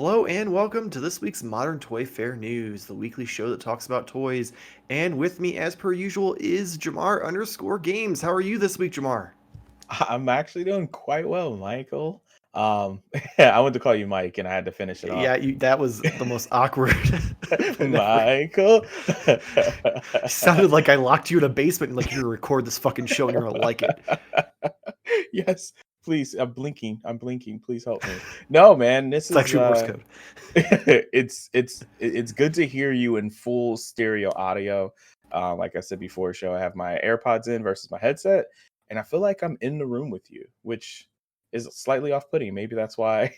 Hello and welcome to this week's Modern Toy Fair News, the weekly show that talks about toys. And with me, as per usual, is Jamar underscore Games. How are you this week, Jamar? I'm actually doing quite well, Michael. Yeah, I went to call you Mike, and I had to finish it off. Yeah, that was the most awkward thing ever. Michael. It sounded like I locked you in a basement and like you're gonna record this fucking show and you're gonna like it. Yes, please. I'm blinking. I'm blinking. Please help me. No, man, this It's is actually Morse code. it's good to hear you in full stereo audio. Like I said before, show I have my AirPods in versus my headset, and I feel like I'm in the room with you, which is slightly off-putting. Maybe that's why.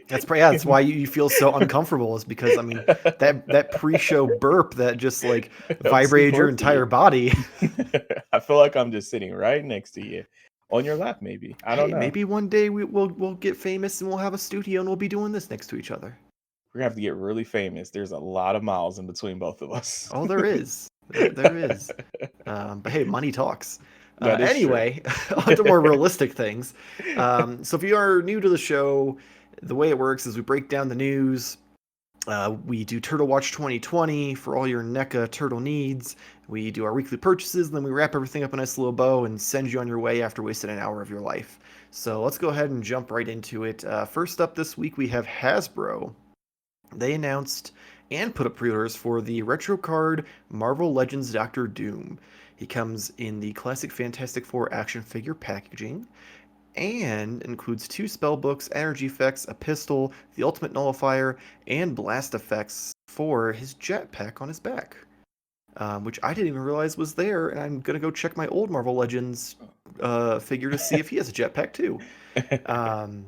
That's why you feel so uncomfortable, is because I mean that pre-show burp that just like I'm so vibrated your burpy. entire body. I feel like I'm just sitting right next to you on your lap, maybe. I don't Hey, know. maybe one day we'll get famous and we'll have a studio and we'll be doing this next to each other. We're gonna have to get really famous. There's a lot of miles in between both of us. Oh, there is. There is. But hey, money talks. That is true. Anyway, on to more realistic things. So if you are new to the show, the way it works is we break down the news. We do Turtle Watch 2020 for all your NECA turtle needs. We do our weekly purchases, and then we wrap everything up in a nice little bow and send you on your way after wasting an hour of your life. So let's go ahead and jump right into it. First up this week, we have Hasbro. They announced and put up pre-orders for the retro card Marvel Legends Doctor Doom. He comes in the classic Fantastic Four action figure packaging and includes two spell books, energy effects, a pistol, the ultimate nullifier, and blast effects for his jetpack on his back. Which I didn't even realize was there, and I'm gonna go check my old Marvel Legends figure to see if he has a jetpack too. Um,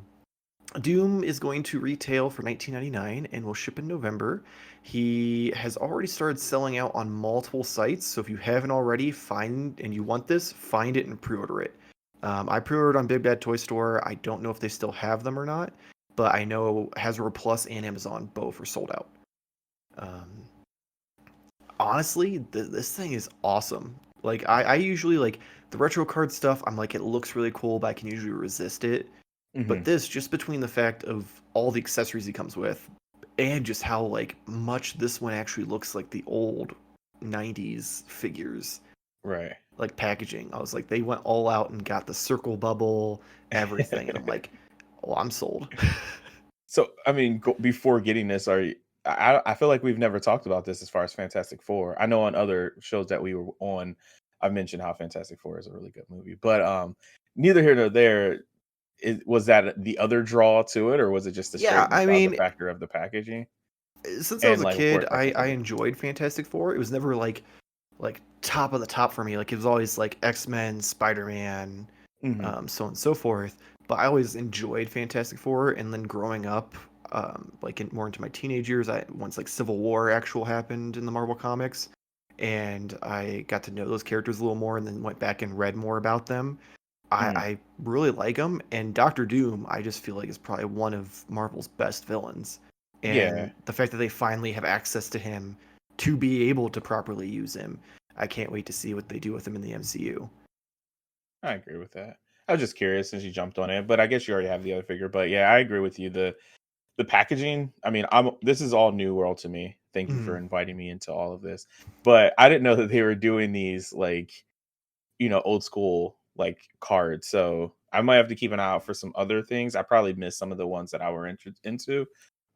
Doom is going to retail for $19.99 and will ship in November. He has already started selling out on multiple sites, so if you haven't already, find and you want this, find it and pre-order it. I pre-ordered on Big Bad Toy Store. I don't know if they still have them or not, but I know Hasbro Plus and Amazon both are sold out. Um, Honestly, this thing is awesome. Like I usually like the retro card stuff. I'm like it looks really cool, but I can usually resist it. But Hmm. this, just between the fact of all the accessories he comes with, and just how like much this one actually looks like the old '90s figures, Right. like packaging. I was like, they went all out and got the circle bubble, everything, and I'm like, oh, I'm sold. So, I mean, before getting this, are you, I feel like we've never talked about this as far as Fantastic Four. I know on other shows that we were on, I've mentioned how Fantastic Four is a really good movie, but neither here nor there. Was that the other draw to it, or was it just the Yeah, straight I nostalgia mean, factor of the packaging since I was and a like, of kid, course, like the I toys? enjoyed Fantastic Four. It was never like top of the top for me. Like it was always like X-Men, Spider-Man, Hmm. so on and so forth. But I always enjoyed Fantastic Four, and then growing up, more into my teenage years, I once like Civil War actual happened in the Marvel comics, and I got to know those characters a little more, and then went back and read more about them. Hmm. I really like them, and Doctor Doom, I just feel like is probably one of Marvel's best villains, Yeah, and the fact that they finally have access to him to be able to properly use him, I can't wait to see what they do with him in the MCU. I agree with that. I was just curious since you jumped on it, but I guess you already have the other figure. But yeah, I agree with you. The packaging, I mean, I'm this is all new world to me. Thank you for Mhm. inviting me into all of this. But I didn't know that they were doing these like, old school like cards. So I might have to keep an eye out for some other things. I probably missed some of the ones that I were into.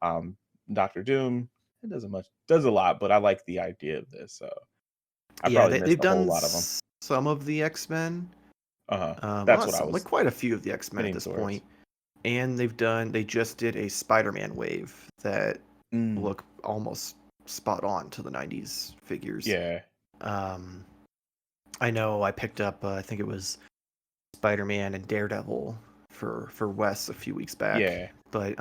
Um Doctor Doom, it doesn't much does a lot, but I like the idea of this. So I Yeah, probably they've missed a whole done lot of them. some of the X-Men. Uh-huh. Well, That's not what I some, like was quite a few of the X-Men at hinting this towards. point. And they just did a Spider-Man wave that Mm, look almost spot on to the '90s figures. yeah. Um, I know I picked up, I think it was Spider-Man and Daredevil for Wes a few weeks back, Yeah. but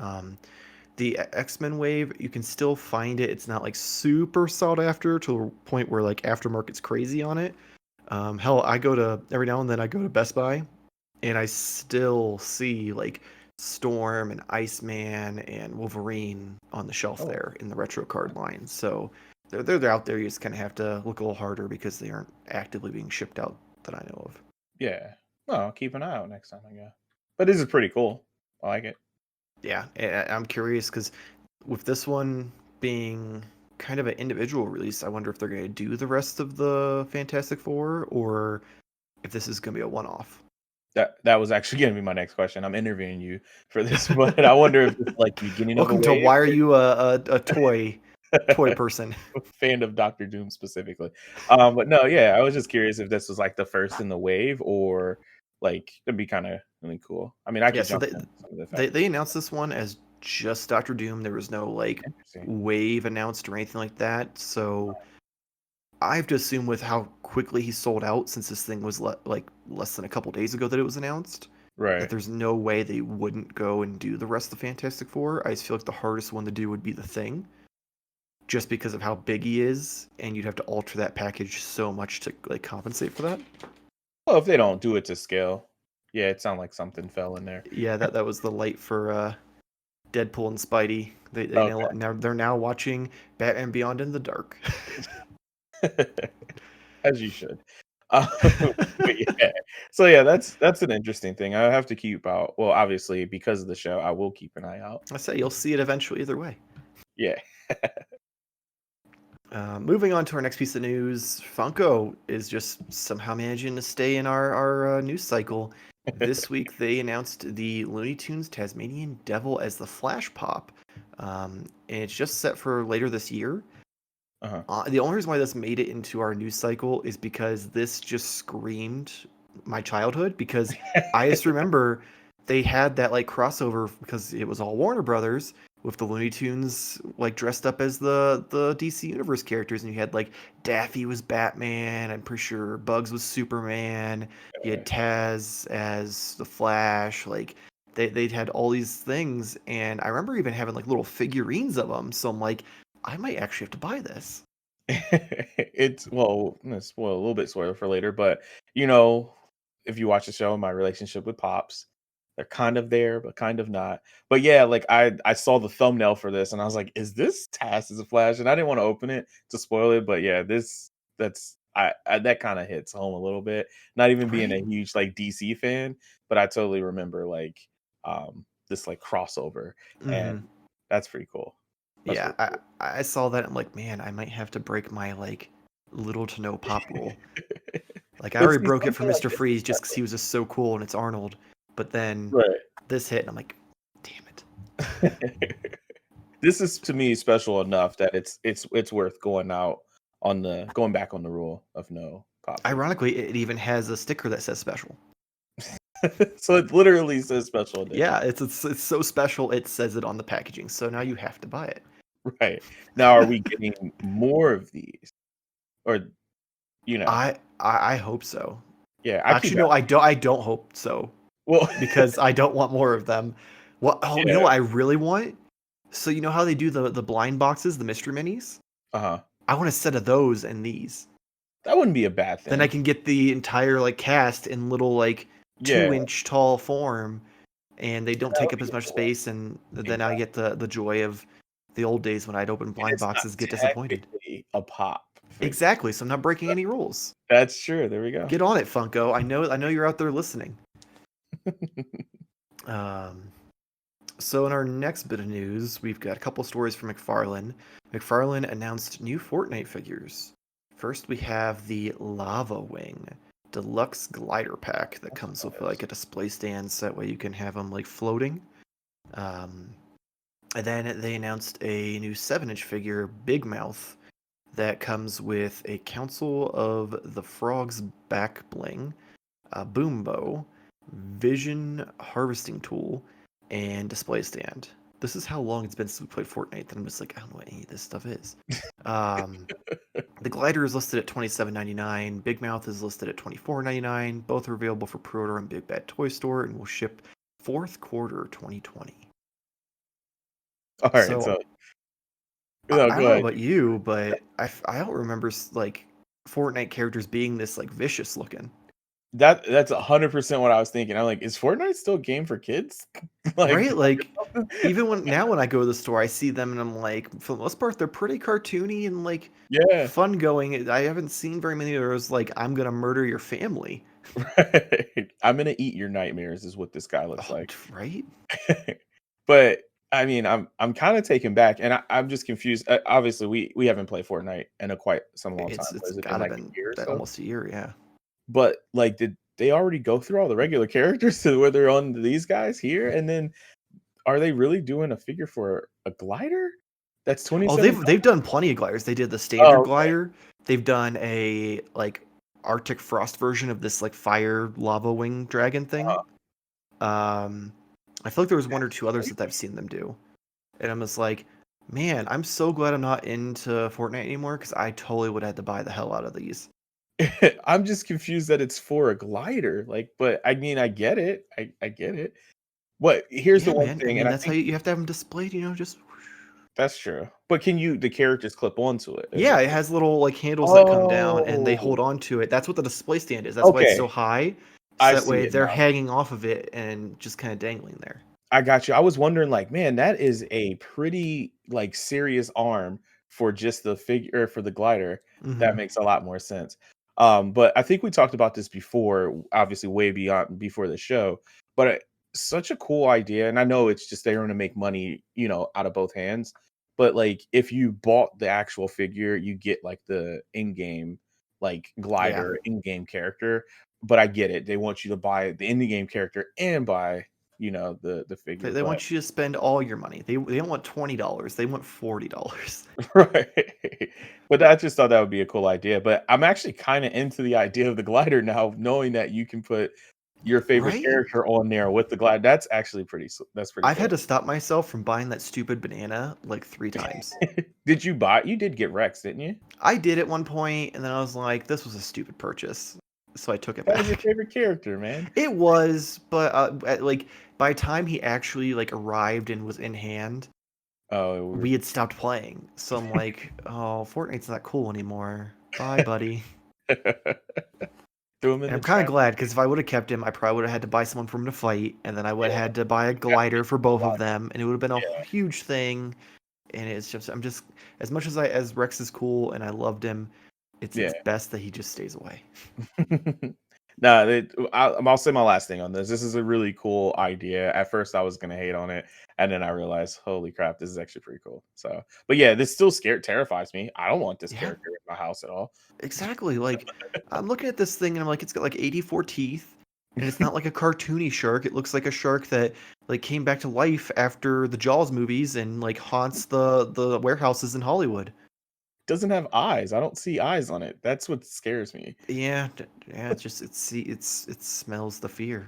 the X-Men wave, you can still find it. It's not like super sought after to a point where like aftermarket's crazy on it. Hell, I go to every now and then I go to Best Buy and I still see like Storm and Iceman and Wolverine on the shelf Oh, there in the retro card line. So they're out there. You just kind of have to look a little harder because they aren't actively being shipped out that I know of. yeah. Well, I'll keep an eye out next time I go. But this is pretty cool. I like it. Yeah, I'm curious because with this one being kind of an individual release, I wonder if they're going to do the rest of the Fantastic Four or if this is going to be a one-off. That was actually gonna be my next question. I'm interviewing you for this, but I wonder if it's like the beginning of a Welcome to wave Why Are You a Toy Person? fan of Doctor Doom specifically. But no, yeah, I was just curious if this was like the first in the wave or like it'd be kind of really cool. I mean, I Yeah, could so jump in some of the they facts. they announced this one as just Doctor Doom. There was no like Interesting. wave announced or anything like that. So I have to assume with how quickly he sold out, since this thing was like less than a couple days ago that it was announced, that Right. there's no way they wouldn't go and do the rest of Fantastic Four. I just feel like the hardest one to do would be the Thing, just because of how big he is, and you'd have to alter that package so much to like compensate for that. Well, if they don't do it to scale, yeah, it sounded like something fell in there. Yeah, that was the light for Deadpool and Spidey. They Okay. now they're now watching Batman Beyond in the dark. As you should. But yeah. So yeah, that's an interesting thing. I have to keep out. Well, obviously because of the show, I will keep an eye out. I say you'll see it eventually either way. Yeah. Moving on to our next piece of news, Funko is just somehow managing to stay in our news cycle. This week they announced the Looney Tunes Tasmanian Devil as the Flash Pop, and it's just set for later this year. Uh-huh. The only reason why this made it into our news cycle is because this just screamed my childhood. Because I just remember they had that like crossover because it was all Warner Brothers with the Looney Tunes like dressed up as the DC Universe characters, and you had like Daffy was Batman. I'm pretty sure Bugs was Superman. You had Taz as the Flash. Like they'd had all these things, and I remember even having like little figurines of them. So I'm like, I might actually have to buy this. It's well, I'm gonna spoil a little bit spoiler for later, but you know, if you watch the show, my relationship with Pops, they're kind of there, but kind of not. But yeah, like I saw the thumbnail for this and I was like, is this Task as a Flash? And I didn't want to open it to spoil it, but yeah, that's I that kind of hits home a little bit. Not even being a Right? huge like DC fan, but I totally remember like this like crossover and Hmm. that's pretty cool. That's Yeah, really I saw that. I'm like, man, I might have to break my like little to no pop rule. cool. Like I But already see, broke it for something like Mr. this Freeze is just because he was just so cool and it's Arnold. But then right. this hit and I'm like, damn it. This is to me special enough that it's worth going back on the rule of no popping. Ironically, it even has a sticker that says special. So it literally says special edition. Yeah, it's so special it says it on the packaging. So now you have to buy it. Right. Now are we getting more of these? Or you know, I hope so. yeah, I keep Actually, no, I don't hope so well because I don't want more of them. What? Oh, you know yeah. what I really want? So you know how they do the blind boxes, the mystery minis? Uh-huh. I want a set of those and these. That wouldn't be a bad Then I thing. can get the entire like cast in little like Yeah, 2 inch tall form, and they don't that take would up be as much cool. space. And then I Exactly. get the joy of the old days when I'd open And blind it's not boxes, get disappointed. technically a pop figure. Exactly. So I'm not breaking any rules. That's true. There we go. Get on it, Funko. I know you're out there listening. Um, So in our next bit of news, we've got a couple stories from McFarlane. McFarlane announced new Fortnite figures. First, we have the Lava Wing deluxe glider pack that That's comes what with that is. like a display stand, so that way you can have them like floating. Um, and then they announced a new 7-inch figure, Big Mouth, that comes with a Council of the Frogs back bling, a boom bow, vision harvesting tool, and display stand. This is how long it's been since we played Fortnite that I'm just like, I don't know what any of this stuff is. Um, the glider is listed at $27.99. Big Mouth is listed at $24.99. Both are available for pre-order on Big Bad Toy Store and will ship fourth quarter 2020. All right, So so no, I go don't know ahead. about you, but I don't remember like Fortnite characters being this like vicious looking. That's 100% what I was thinking. I'm like, is Fortnite still a game for kids? Like, Right? Like even when I go to the store, I see them and I'm like, for the most part, they're pretty cartoony and like yeah, fun going. I haven't seen very many of those like I'm gonna murder your family. right. I'm gonna eat your nightmares is what this guy looks Oh, like. right? But I mean, I'm kind of taken back, and I'm just confused. Obviously, we haven't played Fortnite in a quite some long time. It's Has it been gotta like been a year or that so? almost a year, yeah. But like, did they already go through all the regular characters to where they're on these guys here? And then are they really doing a figure for a glider? That's Oh, 27. they've done plenty of gliders. They did the standard Oh, okay. glider. They've done a like Arctic Frost version of this like fire lava wing dragon thing. Uh, Um, I feel like there was one or that's two others that I've crazy. seen them do, and I'm just like, man, I'm so glad I'm not into Fortnite anymore because I totally would have had to buy the hell out of these. I'm just confused that it's for a glider. Like, but I mean, I get it. I get it. What here's the Yeah, one man. I thing, mean, and I that's how think you have to have them displayed. Just that's true. But can you the characters clip onto it? Is yeah, it it has little like handles that come down and they Oh, hold on to it. That's what the display stand is. That's why it's so okay. high. I So that see way it they're now. hanging off of it and just kind of dangling there. I got you. I was wondering, like, man, that is a pretty like serious arm for just the figure for the glider. That Hmm. makes a lot more sense. But I think we talked about this before, obviously way beyond before the show. But such a cool idea, and I know it's just they're going to make money, out of both hands. But like, if you bought the actual figure, you get like the in-game like Yeah. glider, in-game character. But I get it; they want you to buy the in-game character and buy the They, figure, they but want you to spend all your money. They don't want $20. They want $40. right. But I just thought that would be a cool idea. But I'm actually kind of into the idea of the glider now, knowing that you can put your favorite Right? character on there with the glider. That's actually that's pretty I've had cool. to stop myself from buying that stupid banana like 3 times. Did you buy? You did get Rex, didn't you? I did at one point, and then I was like, this was a stupid purchase. So I took it That was your back. favorite character, man. It was, but like by the time he actually like arrived and was in hand, Oh, we had stopped playing. So I'm like, oh, Fortnite's not cool anymore. Bye, buddy. threw him in And the I'm kind of trash. glad because if I would have kept him, I probably would have had to buy someone for him to fight, and then I would have Yeah, had to buy a got to glider get for both the of them, and it would have been a glider. huge thing. And it's just, I'm just, as much as Rex is cool and I loved him, it's Yeah. best that he just stays away. No, I'll say my last thing on this. This is a really cool idea. At first, I was gonna hate on it, and then I realized, holy crap, this is actually pretty cool. So, but yeah, this still terrifies me. I don't want this Yeah, character in my house at all. exactly. Like, I'm looking at this thing and I'm like, it's got like 84 teeth, and it's not like a cartoony shark. It looks like a shark that like came back to life after the Jaws movies and like haunts the warehouses in Hollywood. Doesn't have eyes. I don't see eyes on it. That's what scares me. Yeah, yeah. It's just it smells the fear,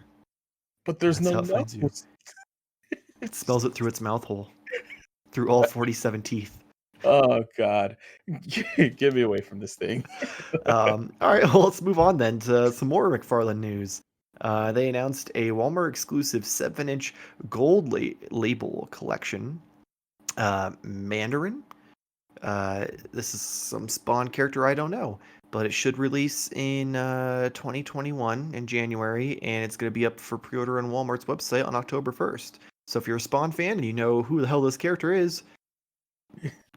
But and there's that's no how it finds you. nose. It smells it through its mouth hole, through all 47 teeth. Oh God, get me away from this thing. All right, well, let's move on then to some more McFarlane news. They announced a Walmart exclusive 7-inch gold label collection. Mandarin. This is some Spawn character I don't know, but it should release in 2021 in January, and it's going to be up for pre-order on Walmart's website on October 1st. So if you're a Spawn fan and you know who the hell this character is,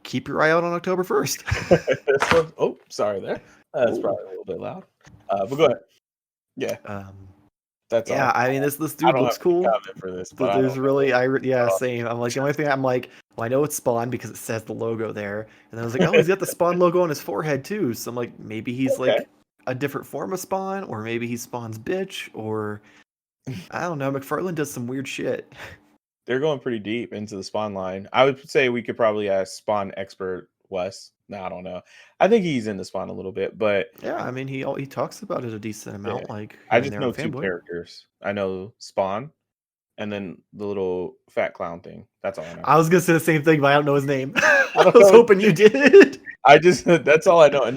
keep your eye out on October 1st. Oh, sorry there. That's Oh. probably a little bit loud. But go ahead. Yeah, Um, that's all. yeah, I mean this I dude don't have looks any cool. comment for this, but But I there's don't know. really yeah, same. I'm like the only thing I'm like, well, I know it's Spawn because it says the logo there, and then I was like, oh, he's got the Spawn logo on his forehead too. So I'm like, maybe he's Okay. like a different form of Spawn, or maybe he's Spawn's bitch, or I don't know. McFarlane does some weird shit. They're going pretty deep into the Spawn line. I would say we could probably ask Spawn expert Wes. No, I don't know. I think he's in the Spawn a little bit, but Yeah, I mean he talks about it a decent yeah. amount, like I here and just there on know two Fanboy. characters. I know Spawn and then the little fat clown thing. That's all I know. I was gonna say the same thing, but I don't know his name. I I don't was know his hoping you name. did. I just that's all I know, and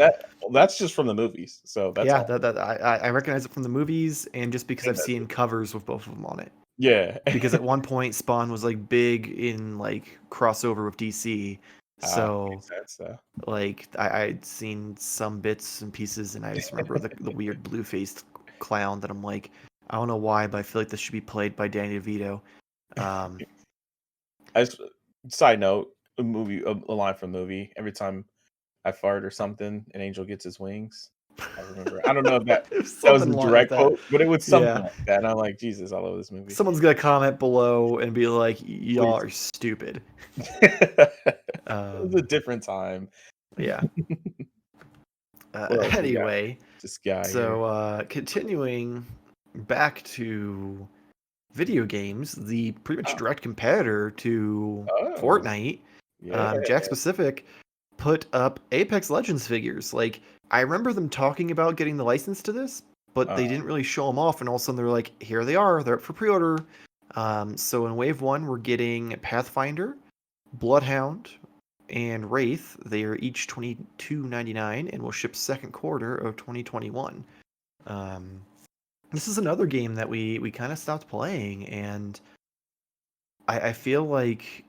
that's just from the movies. So that's Yeah, all. that I recognize it from the movies, and just because And I've that's seen it. covers with both of them on it. Yeah. Because at one point Spawn was like big in like crossover with DC. So Makes sense though. like I'd seen some bits and pieces and I just remember the weird blue faced clown that I'm like, I don't know why, but I feel like this should be played by Danny DeVito. Um As side note, a line from the movie. Every time I fart or something, an angel gets his wings. I remember. I don't know if that It was that was something a along like direct that. quote, but it was something Yeah. like that. And I'm like, Jesus, I love this movie. Someone's gonna comment below and be like, "Y'all Please. are stupid." It was a Um, different time. yeah. What else we got? Anyway, This guy here. so continuing back to video games, the pretty much Oh, direct competitor to oh, Fortnite, yeah. Jack Specific put up Apex Legends figures. Like, I remember them talking about getting the license to this, but Uh, they didn't really show them off. And all of a sudden, they're like, here they are. They're up for pre-order. So in Wave 1, we're getting Pathfinder, Bloodhound, and Wraith. They are each $22.99 and will ship second quarter of 2021. Um, this is another game that we kind of stopped playing, and I feel like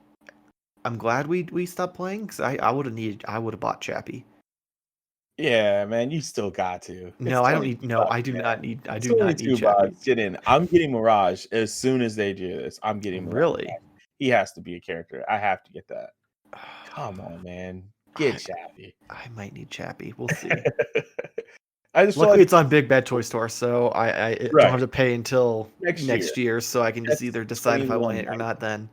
I'm glad we stopped playing because I would have bought Chappie. yeah, man, you still got to. It's No, I don't need. 22 No, bucks, I do man. not need. I It's do not need 22 Chappie. bucks. Get in. I'm getting Mirage as soon as they do this. I'm getting Mirage. Really? He has to be a character. I have to get that. Come on, man. Get I, Chappie. I might need Chappie. We'll see. I just feel Luckily, like it's on Big Bad Toy Store, so I don't have right to pay until next year. next year. So I can just That's either decide if I want 21 it or not then,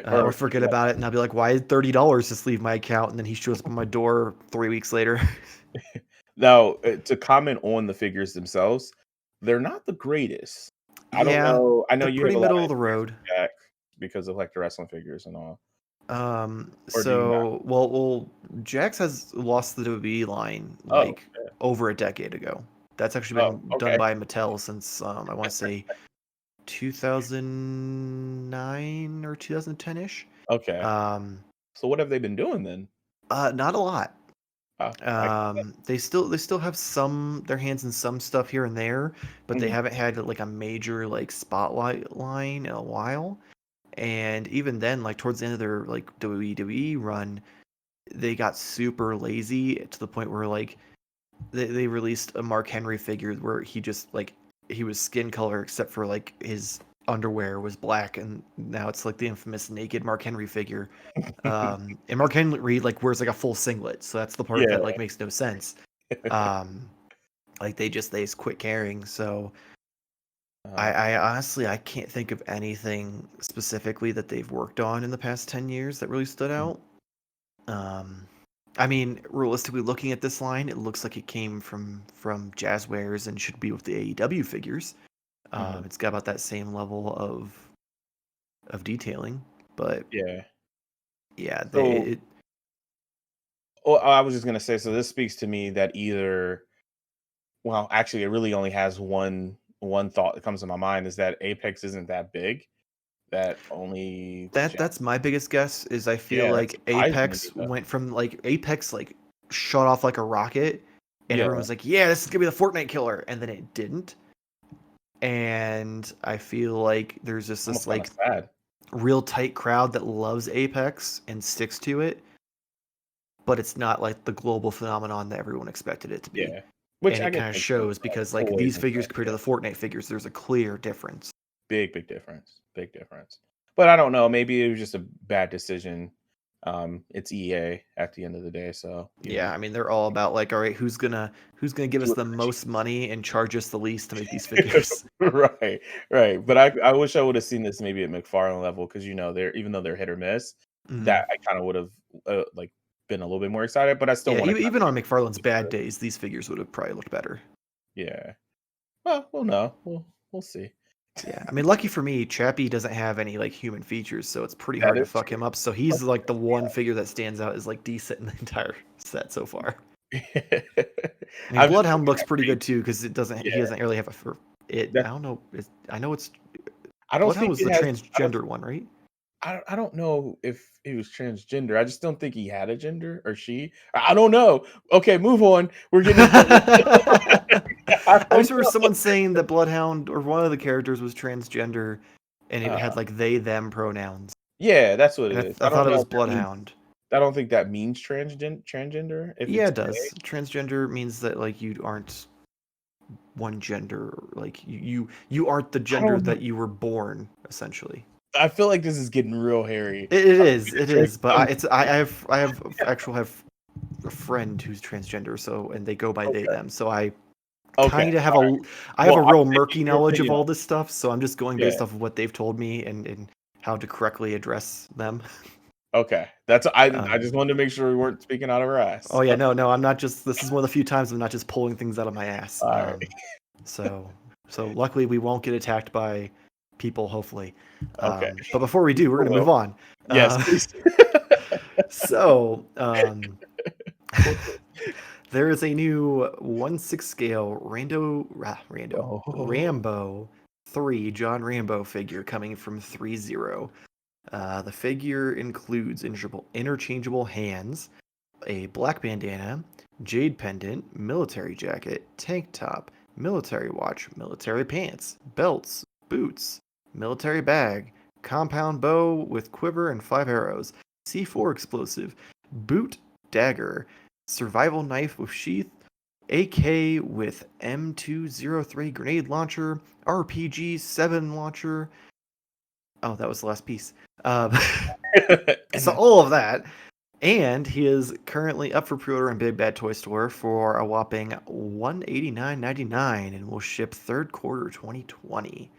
or or forget about it, and I'll be like, "Why did $30 just leave my account?" And then he shows up on my door 3 weeks later. now to comment on the figures themselves, they're not the greatest. I don't Yeah, know. I know they're you have pretty a lot middle of of the experience road. with Jack because of like the wrestling figures and all, or do you not? So well, Jax has lost the WWE line Oh, like over a decade ago. That's actually oh, been done okay, by Mattel since I want to say 2009 or 2010-ish. okay. Um, So what have they been doing then? not a lot. Oh, I They still have some their hands in some stuff here and there, but they mhm, haven't had like a major like spotlight line in a while. And even then, like towards the end of their like WWE run, they got super lazy to the point where like they released a Mark Henry figure where he just like he was skin color except for like his underwear was black, and now it's like the infamous naked Mark Henry figure. And Mark Henry like wears like a full singlet, so that's the part yeah. that like makes no sense. Um, like they just quit caring. So Uh, I honestly I can't think of anything specifically that they've worked on in the past 10 years that really stood mm, out. Um, I mean, realistically, looking at this line, it looks like it came from Jazzwares and should be with the AEW figures. mhm, It's got about that same level of detailing, but yeah. yeah, So, well, I was just gonna say. So this speaks to me that either, well, actually, it really only has one thought that comes to my mind is that Apex isn't that big. That only that's my biggest guess is I feel yeah, that like surprised me Apex though. went from like Apex like shot off like a rocket, and Yeah, everyone was like, "Yeah, this is gonna be the Fortnite killer," and then it didn't. And I feel like there's just this almost kind like of sad. real tight crowd that loves Apex and sticks to it, but it's not like the global phenomenon that everyone expected it to be. Yeah, which And I it guess kind of makes sense. shows because like Toys these and figures stuff. compared to Yeah, the Fortnite figures, there's a clear difference. big difference. Big difference. But I don't know. Maybe it was just a bad decision. It's EA at the end of the day, so Yeah, I mean they're all about like, all right, who's gonna give do us it the for the most money and charge us the least to make these figures? right, right. But I wish I would have seen this maybe at McFarlane level because they're even though they're hit or miss, Mm. that I kind of would have like been a little bit more excited. But I still Yeah, want to kind even on of McFarlane's bad days, these figures would have probably looked better. yeah. Well, we'll know. We'll see. Yeah, I mean, lucky for me, Chappie doesn't have any like human features, so it's pretty That hard to is fuck him up. So he's like the one figure that stands out as like decent in the entire set so far. true. I mean, I'm just Bloodhound looking looks at pretty Raid. good too because he Yeah, doesn't really have a for it. I that don't know. I know it's I don't Bloodhound think was it the has. transgender one, right? I don't know if he was transgender. I just don't think he had a gender or she. I don't know. Okay, move on. We're getting in trouble. I I just don't remember know. someone saying that Bloodhound or one of the characters was transgender, and it Uh, had like they them pronouns, yeah, that's what and it is. I I thought don't it know was if that means. Bloodhound. I don't think that means transgender. If Yeah, it's it does. Transgender means that like you aren't one gender, like you aren't the I gender don't know. that you were born, essentially. I feel like this is getting real hairy. It I'm is, gonna it drink is, but some. I have a friend who's transgender, so and they go by they Okay. them. So I Okay. kind of have a Well, I'm real murky taking your knowledge of opinion all on this stuff, so I'm just going it. based Yeah. off of what they've told me and how to correctly address them. Okay. That's I Um, just wanted to make sure we weren't speaking out of our oh ass. yeah, no, I'm not just. This is one of the few times I'm not just pulling things out of my ass. All right. So luckily we won't get attacked by people, hopefully. Okay. But before we do, we're gonna move Well, on. yes, Uh, please. so Cool. there is a new 1/6 scale Oh. Rambo 3 John Rambo figure coming from 3-0. The figure includes interchangeable hands, a black bandana, jade pendant, military jacket, tank top, military watch, military pants, belts, boots, military bag, compound bow with quiver and 5 arrows, C4 explosive, boot, dagger, survival knife with sheath, AK with M203 grenade launcher, RPG 7 launcher. Oh, that was the last piece. Um, And so then all of that, and he is currently up for pre-order in Big Bad Toy Store for a whopping $189.99 and will ship third quarter 2020.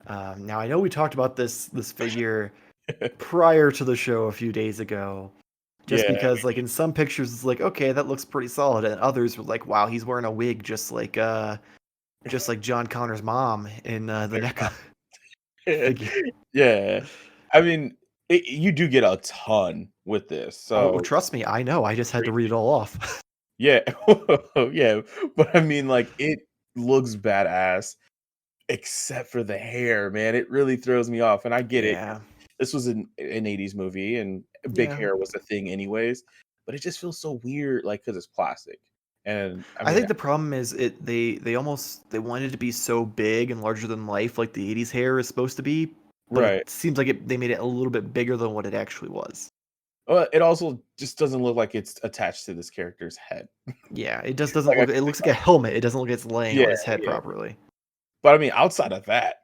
Now I know we talked about this figure prior to the show a few days ago, just yeah. because like in some pictures it's like okay that looks pretty solid, and others were like wow he's wearing a wig just like John Connor's mom in the NECA figure. Yeah. I mean, you do get a ton with this. Oh, So trust me, I know. I just had to read it all off. yeah. Yeah. But I mean, like, it looks badass except for the hair, man. It really throws me off. And I get it. Yeah, This was an 80s movie and big yeah. hair was a thing anyways. But it just feels so weird, like, because it's plastic. And I I mean, think the problem is they almost they wanted to be so big and larger than life like the 80s hair is supposed to be, but right. it seems like they made it a little bit bigger than what it actually was. Well, it also just doesn't look like it's attached to this character's head. Yeah, it just doesn't Like, look it looks like a helmet. It doesn't look like it's laying yeah, on his head yeah. properly. But I mean, outside of that,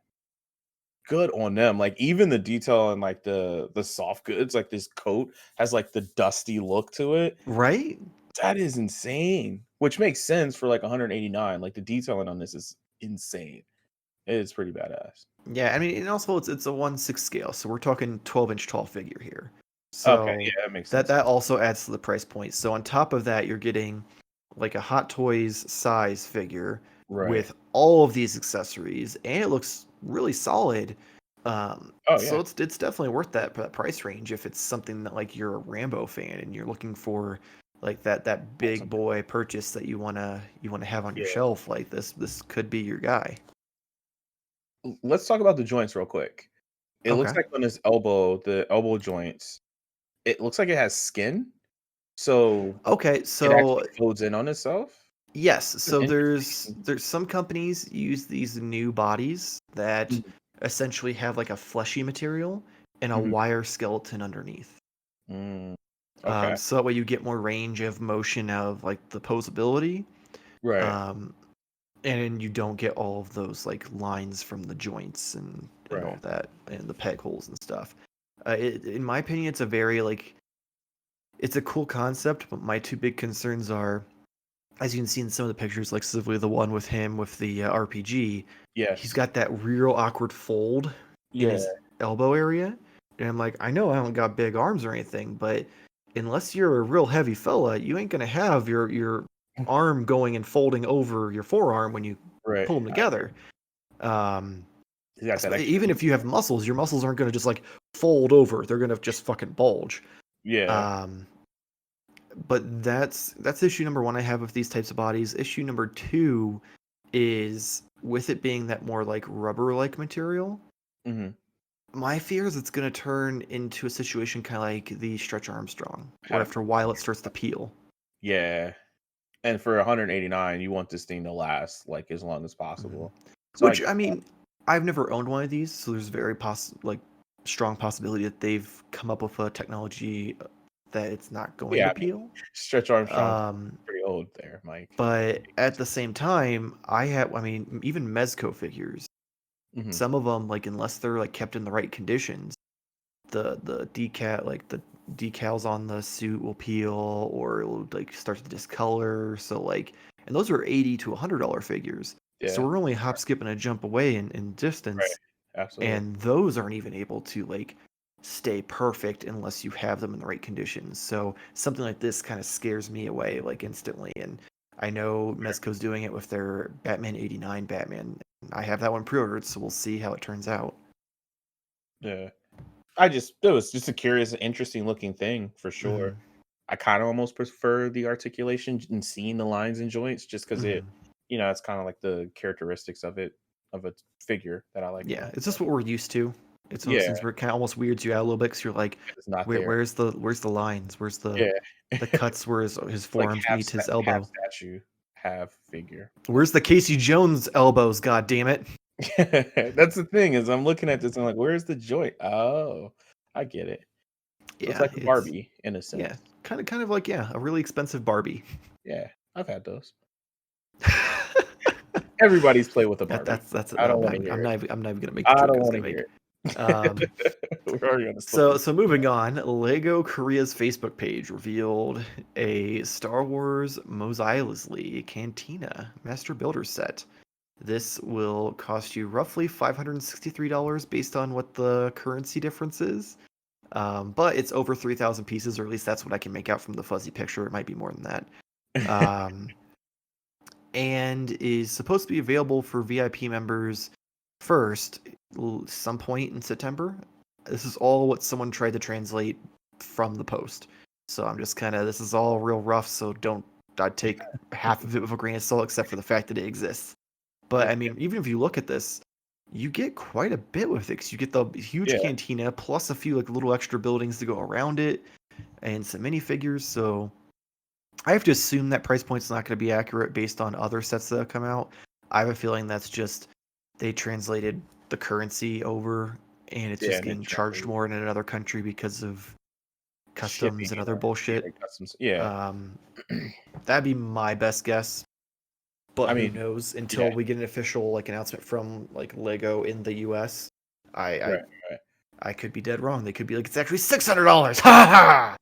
good on them. Like even the detail and like the soft goods, like this coat has like the dusty look to it. Right? That is insane. Which makes sense for like 189. Like the detailing on this is insane. It is pretty badass. Yeah, I mean, and also it's a 1/6 scale, so we're talking 12-inch tall figure here. Okay, So yeah, that makes that sense. that also adds to the price point. So on top of that, you're getting like a Hot Toys size figure Right. with all of these accessories, and it looks really solid. Oh So yeah. it's definitely worth that price range if it's something that like you're a Rambo fan and you're looking for like that big Something. boy purchase that you wanna have on your Yeah. shelf. Like this could be your guy. Let's talk about the joints real quick. It looks Okay. like on his elbow, the elbow joints, it looks like it has skin. So Okay, it so actually folds in on itself. yes, An so there's interesting. there's some companies use these new bodies that Mhm, essentially have like a fleshy material and a mhm, wire skeleton underneath. mm, okay, So that way you get more range of motion of like the posability, right, um, and you don't get all of those like lines from the joints and all right. of that and the peg holes and stuff. In my opinion, it's a very like it's a cool concept, but my two big concerns are as you can see in some of the pictures, like specifically the one with him with the RPG, he's Yes. got that real awkward fold in Yeah. his elbow area. And I'm like, I know I don't got big arms or anything, but unless you're a real heavy fella, you ain't gonna have your arm going and folding over your forearm when you Right. pull them I agree. together. Um, He's got that extra even heat. if you have muscles, your muscles aren't gonna just like fold over; they're gonna just fucking bulge. Yeah. Um, but that's issue number one I have with these types of bodies. Issue number two is with it being that more like rubber like material. Mhm. My fear is it's gonna turn into a situation kind of like the Stretch Armstrong, Had where a after a feeling while you it starts to were peel. yeah. And for 189, you want this thing to last, like, as long as Mhm. possible. So I Which get I that. mean, I've never owned one of these, so there's very like strong possibility that they've come up with a technology that it's not going Yeah, to I mean, peel. Stretch Armstrong's Um, pretty old there, Mike. but at the same time, I mean, even Mezco figures, Mhm. some of them, like unless they're like kept in the right conditions, the decals on the suit will peel, or it will like start to discolor. So like, and those are $80 to $100 figures. So Yeah. we're only hop, skip, and a jump away in Right. distance, Absolutely. and those aren't even able to like stay perfect unless you have them in the right conditions. So something like this kind of scares me away like instantly. And I know Mezco's doing it with their Batman 89 Batman. I have that one pre-ordered, so we'll see how it turns out. Yeah. It was just a curious, interesting looking thing for sure. Hmm. I kind of almost prefer the articulation and seeing the lines and joints just because Hmm. it's kind of like the characteristics of a figure that I like Yeah, more. it's just what we're used to. It's one of those Yeah, things where it kind of almost weirds you out a little bit because you're like, it's not there. where's the lines? Where's Yeah, the cuts where his it's like forearms meet his half elbow? statue, half figure. Where's the Casey Jones elbows? God damn it! That's the thing is I'm looking at this and I'm like, where's the joint? Oh, I get it. So it's Yeah, like a it's Barbie in a yeah, sense. kind of like yeah, a really expensive Barbie. Yeah, I've had those. Everybody's played with a Barbie. That's it. I No, don't want to hear it. I'm not even gonna make the I joke I don't was want gonna to hear make. Um, it. We're already on a so slippery. so moving on, Lego Korea's Facebook page revealed a Star Wars Mos Eisley Cantina Master Builder set. This will cost you roughly $563 based on what the currency difference is. But it's over 3,000 pieces, or at least that's what I can make out from the fuzzy picture. It might be more than that. Um, and is supposed to be available for VIP members first, some point in September. This is all what someone tried to translate from the post. So I'm just kind of, this is all real rough, so I'd take half of it with a grain of salt, except for the fact that it exists. But I Okay. mean, even if you look at this, you get quite a bit with it. 'Cause you get the huge Yeah. cantina plus a few like little extra buildings to go around it, and some minifigures. So I have to assume that price point's not going to be accurate based on other sets that have come out. I have a feeling that's just they translated the currency over, and it's Yeah, just and it getting charged translated more in another country because of shipping customs and other or bullshit. customs. Yeah. Um, that'd be my best guess. But I who mean, knows? Until yeah, we get an official like announcement from like Lego in the U.S., I I, right, right. I could be dead wrong. They could be like it's actually $600. Ha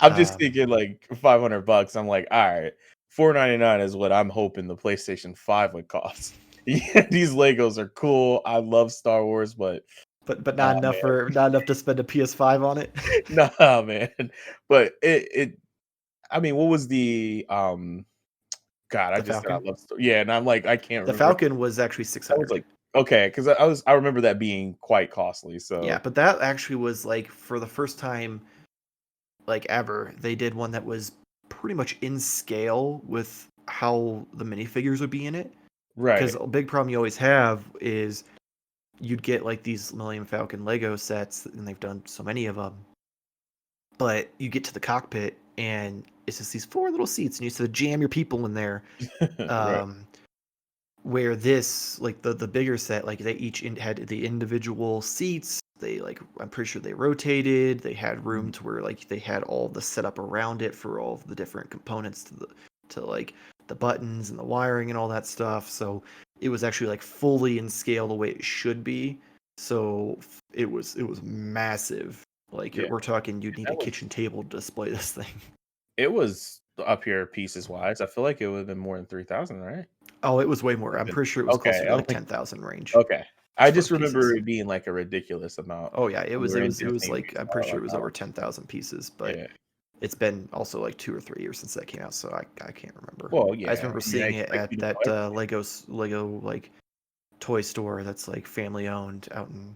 I'm ha. just thinking like $500. I'm like, all right, 499 is what I'm hoping the PlayStation 5 would cost. Yeah, these Legos are cool. I love Star Wars, but But nah, not enough to spend a PS5 on it. man. Nah, man. But it I mean, what was the God, I The just said I Falcon. love yeah, and I'm like, I can't The remember. Falcon was actually I was 600. like, okay, because I remember that being quite costly. Yeah, So but that actually was like for the first time like ever, they did one that was pretty much in scale with how the minifigures would be in it. Because right. a big problem you always have is you'd get like these Millennium Falcon Lego sets, and they've done so many of them. But you get to the cockpit, and it's just these four little seats, and you have to jam your people in there. Right. Um, where this, like the bigger set, like they each had the individual seats. They like, I'm pretty sure they rotated. They had room Mhm. to where like they had all the setup around it for all of the different components to like the buttons and the wiring and all that stuff. So it was actually like fully in scale the way it should be. So it was massive. Like Yeah, we're talking, you'd need a that was kitchen table to display this thing. it was up here pieces wise. I feel like it would have been more than 3,000, right? Oh, it was way more. I'm Would've been pretty sure it was closer okay. to I'm like like, 10,000 range okay. I as far just as remember pieces. it being like a ridiculous amount. Oh yeah, When we were in it was Disney, we like I'm saw pretty it, sure like, it was oh, over 10,000 pieces, but yeah. it's been also like 2 or 3 years since that came out, so I can't remember. Well, I just yeah. remember I mean, I seeing it expect at you to know that everything. Lego like toy store that's like family owned out in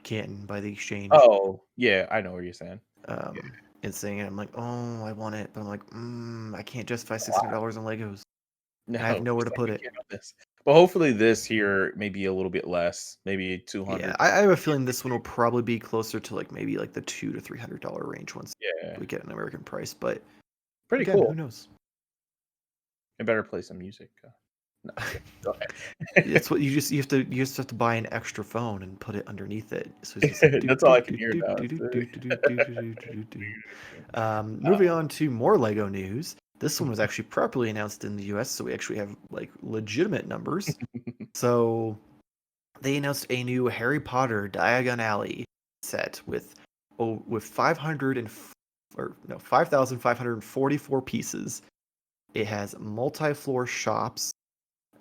Canton by the Exchange. Oh, yeah, I know what you're saying. Yeah. And seeing it, I'm like, oh, I want it, but I'm like, I can't justify $600 on Legos, No, and I have nowhere just to like put we it. can't have this. But hopefully this here maybe a little bit less, maybe Yeah, 200. I have a feeling this one will probably be closer to like maybe like the $200 to $300 range once Yeah. we get an American price, but Pretty again, who cool. knows? I better play some music. No, I'm kidding. Go It's what you just have to buy an extra phone and put it underneath it. So it's just like do That's all do I can do hear do now. do do do do do do do do. Moving on to more Lego news. This one was actually properly announced in the US, so we actually have like legitimate numbers. So they announced a new Harry Potter Diagon Alley set with with 5,544 pieces. It has multi-floor shops.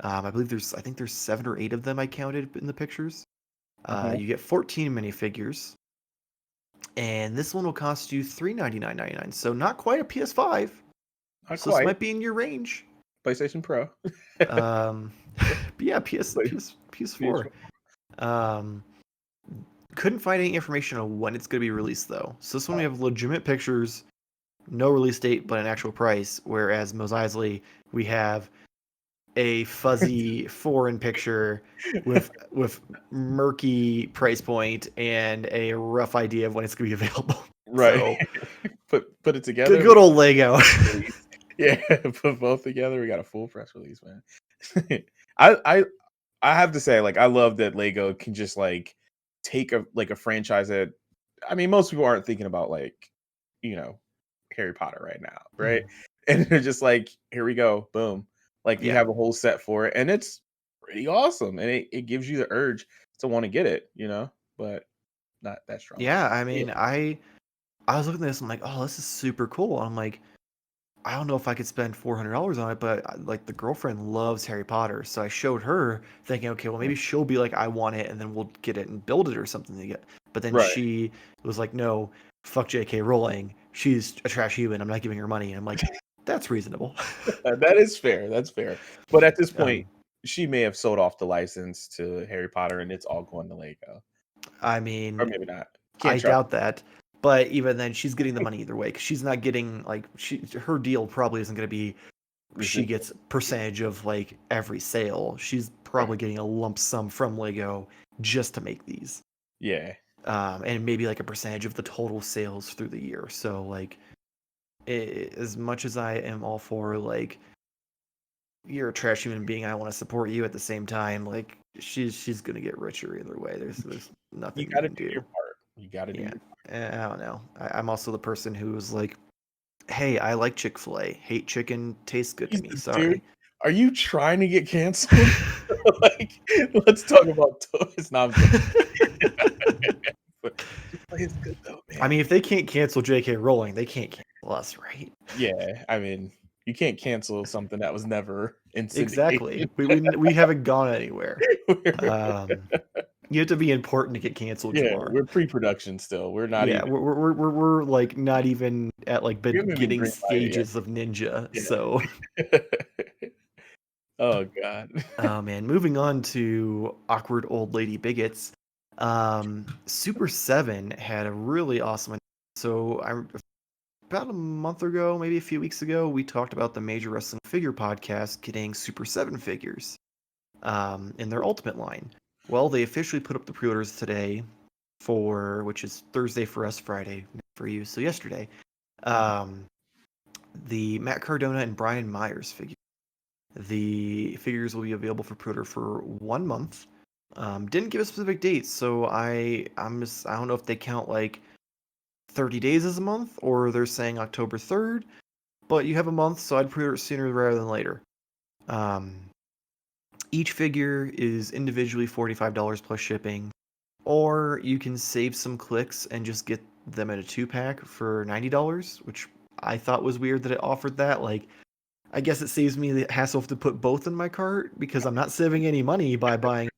I think there's 7 or 8 of them I counted in the pictures. You get 14 minifigures, and this one will cost you $399.99. So not quite a PS5. Not So this quite. might be in your range. PlayStation Pro. But yeah, PS4. Couldn't find any information on when it's going to be released though. So this one we have legitimate pictures, no release date, but an actual price. Whereas Mos Eisley, we have a fuzzy foreign picture with murky price point and a rough idea of when it's going to be available. Right. So, put it together. good old Lego. Yeah, put both together. We got a full press release, man. I have to say, like, I love that Lego can just like take a franchise that, I mean, most people aren't thinking about, like, you know, Harry Potter right now, right? And they're just like, here we go, boom. Like, you have a whole set for it, and it's pretty awesome, and it gives you the urge to want to get it, you know, but not that strong. Yeah, I mean, I was looking at this, I'm like, oh, this is super cool. And I'm like, I don't know if I could spend $400 on it, but like the girlfriend loves Harry Potter, so I showed her thinking, okay, well maybe she'll be like, I want it, and then we'll get it and build it or something to get. But then she was like, no, fuck J.K. Rowling. She's a trash human. I'm not giving her money. And I'm like, that's reasonable. That is fair. That's fair. But at this point, she may have sold off the license to Harry Potter, and it's all going to Lego. I mean, or maybe not. I doubt that. But even then, she's getting the money either way because she's not getting like her deal probably isn't going to be she gets percentage of like every sale. She's probably getting a lump sum from Lego just to make these. Yeah. And maybe like a percentage of the total sales through the year. So like, as much as I am all for like, you're a trash human being, I want to support you at the same time. Like she's gonna get richer either way. There's nothing you gotta can do. Your part. You gotta do your part. I don't know. I'm also the person who was like, hey, I like Chick-fil-A. Hate chicken, tastes good to me. Sorry. Dude, are you trying to get canceled? Like, let's talk about toys. No, Chick-fil-A is good though, man. I mean, if they can't cancel J.K. Rowling, they can't cancel us, right? Yeah, I mean, you can't cancel something that was never in syndication. Exactly. We haven't gone anywhere. You have to be important to get canceled. Yeah, we're pre-production still. We're not. Yeah, even... we're like not even at like beginning stages of Ninja. Yeah. So. Oh god. Oh man, moving on to awkward old lady bigots. Super 7 had a really awesome. So about a month ago, maybe a few weeks ago, we talked about the Major Wrestling Figure podcast getting Super 7 figures in their Ultimate line. Well, they officially put up the pre-orders today which is Thursday for us, Friday for you, so yesterday. The Matt Cardona and Brian Myers figure. The figures will be available for pre-order for 1 month. Didn't give a specific date, so I don't know if they count like 30 days as a month or they're saying October 3rd, but you have a month, so I'd pre-order sooner rather than later. Each figure is individually $45 plus shipping, or you can save some clicks and just get them in a 2-pack for $90, which I thought was weird that it offered that. Like, I guess it saves me the hassle to put both in my cart because I'm not saving any money by buying.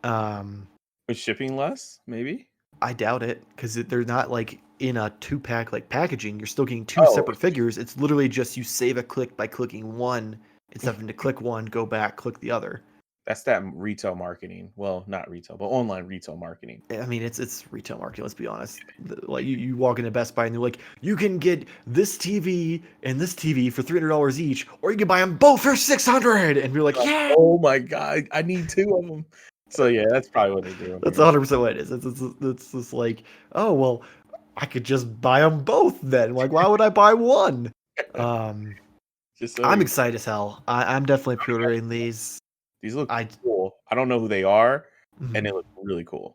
With shipping less, maybe? I doubt it because they're not like in a 2-pack like packaging. You're still getting 2 separate figures. It's literally just you save a click by clicking one instead of having to click one, go back, click the other. That's that retail marketing. Well, not retail, but online retail marketing. I mean, it's retail marketing. Let's be honest. Like you walk into Best Buy and they're like, you can get this TV and this TV for $300 each, or you can buy them both for $600. And you're like, yeah. Oh my god, I need 2 of them. So yeah, that's probably what they're doing. That's 100% what it is. It's just like, oh well, I could just buy them both then. Like, why would I buy one? I'm excited as hell. I'm definitely pre-ordering these. These look cool. I don't know who they are, and they look really cool.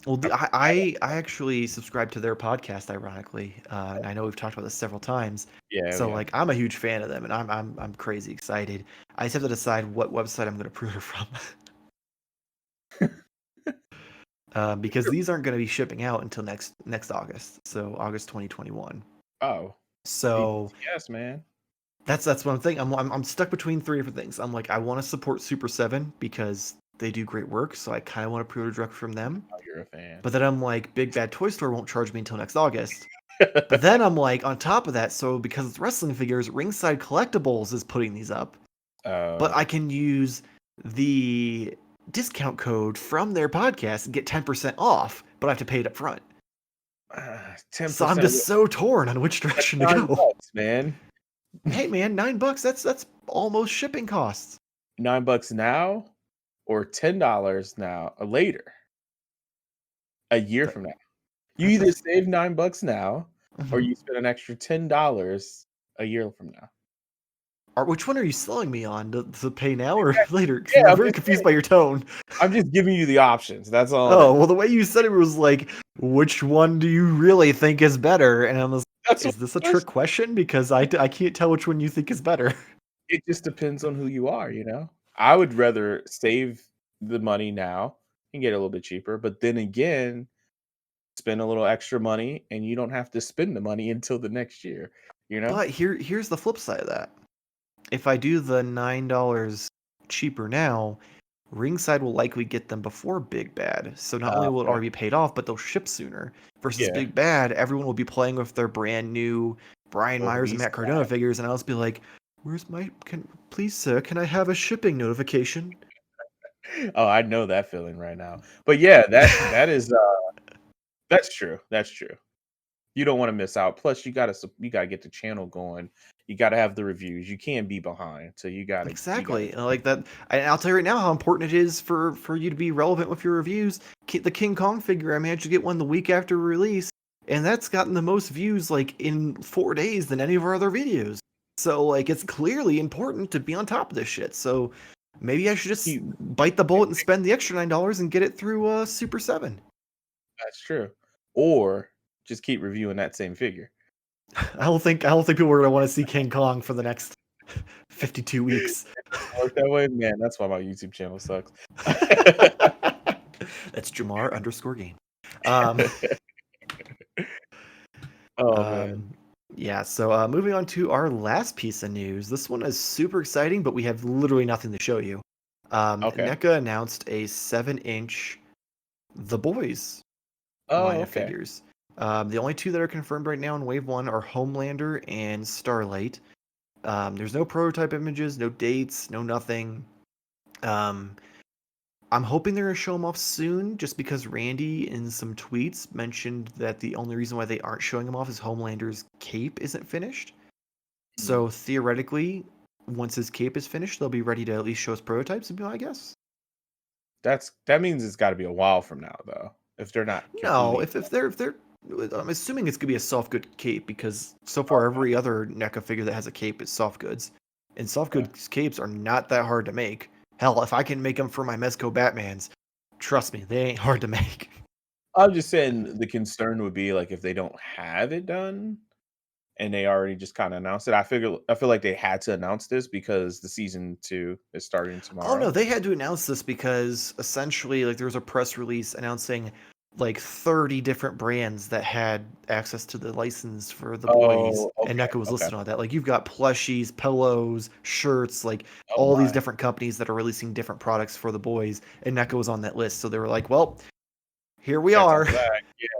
Well, I actually subscribe to their podcast, ironically. I know we've talked about this several times. Yeah. So like, I'm a huge fan of them, and I'm crazy excited. I just have to decide what website I'm going to pre-order from. because these aren't going to be shipping out until next August, so August 2021. Oh, So BTS, man. that's what I'm thinking. I'm stuck between three different things. I'm like, I want to support Super 7 because they do great work, so I kind of want to pre-order direct from them. Oh, you're a fan. But then I'm like, Big Bad Toy Store won't charge me until next August. But then I'm like, on top of that, so because it's wrestling figures, Ringside Collectibles is putting these up. But I can use the discount code from their podcast and get 10% off, but I have to pay it up front. 10%. So I'm just so torn on which direction to go. $9, man. Hey man, $9, that's almost shipping costs. $9 now or $10 now or later. A year from now. You either save $9 now or you spend an extra $10 a year from now. Which one are you selling me on? To pay now or later? 'Cause Yeah, I'm very confused by your tone. I'm just giving you the options. That's all. Oh, well, the way you said it was like, which one do you really think is better? And I was like, is this a trick question? Because I can't tell which one you think is better. It just depends on who you are, you know? I would rather save the money now and get a little bit cheaper, but then again, spend a little extra money and you don't have to spend the money until the next year, you know? But here's the flip side of that. If I do the $9 cheaper now, Ringside will likely get them before Big Bad. So not only will it already be paid off, but they'll ship sooner. Versus Big Bad, everyone will be playing with their brand new Brian Myers and Matt Cardona figures, and I'll just be like, "Where's my? Please, sir, can I have a shipping notification?" Oh, I know that feeling right now. But yeah, that is that's true. That's true. You don't want to miss out. Plus, you gotta get the channel going. You gotta have the reviews. You can't be behind. So you gotta exactly like that. I'll tell you right now how important it is for you to be relevant with your reviews. The King Kong figure, I managed to get one the week after release, and that's gotten the most views like in 4 days than any of our other videos. So like it's clearly important to be on top of this shit. So maybe I should just bite the bullet and spend the extra $9 and get it through Super 7. That's true. Or just keep reviewing that same figure. I don't think people are gonna want to see King Kong for the next 52 weeks. Work that way, man. That's why my YouTube channel sucks. That's Jamar_game. Man. Yeah, so moving on to our last piece of news. This one is super exciting, but we have literally nothing to show you. NECA announced a 7-inch The Boys line of figures. The only two that are confirmed right now in Wave 1 are Homelander and Starlight. There's no prototype images, no dates, no nothing. I'm hoping they're going to show them off soon, just because Randy in some tweets mentioned that the only reason why they aren't showing them off is Homelander's cape isn't finished. So theoretically, once his cape is finished, they'll be ready to at least show us prototypes, I guess. That means it's got to be a while from now, though. If they're not. No, if they're I'm assuming it's gonna be a soft good cape, because so far every other NECA figure that has a cape is soft goods, and soft goods capes are not that hard to make. Hell, if I can make them for my Mezco Batmans, trust me, they ain't hard to make. I'm just saying the concern would be like if they don't have it done and they already just kind of announced it. I feel like they had to announce this because the season 2 is starting tomorrow. Oh no, they had to announce this because essentially like there was a press release announcing like 30 different brands that had access to the license for The Boys, and NECA was listed on that. Like you've got plushies, pillows, shirts, like all these different companies that are releasing different products for The Boys, and NECA was on that list. So they were like, well, here we are.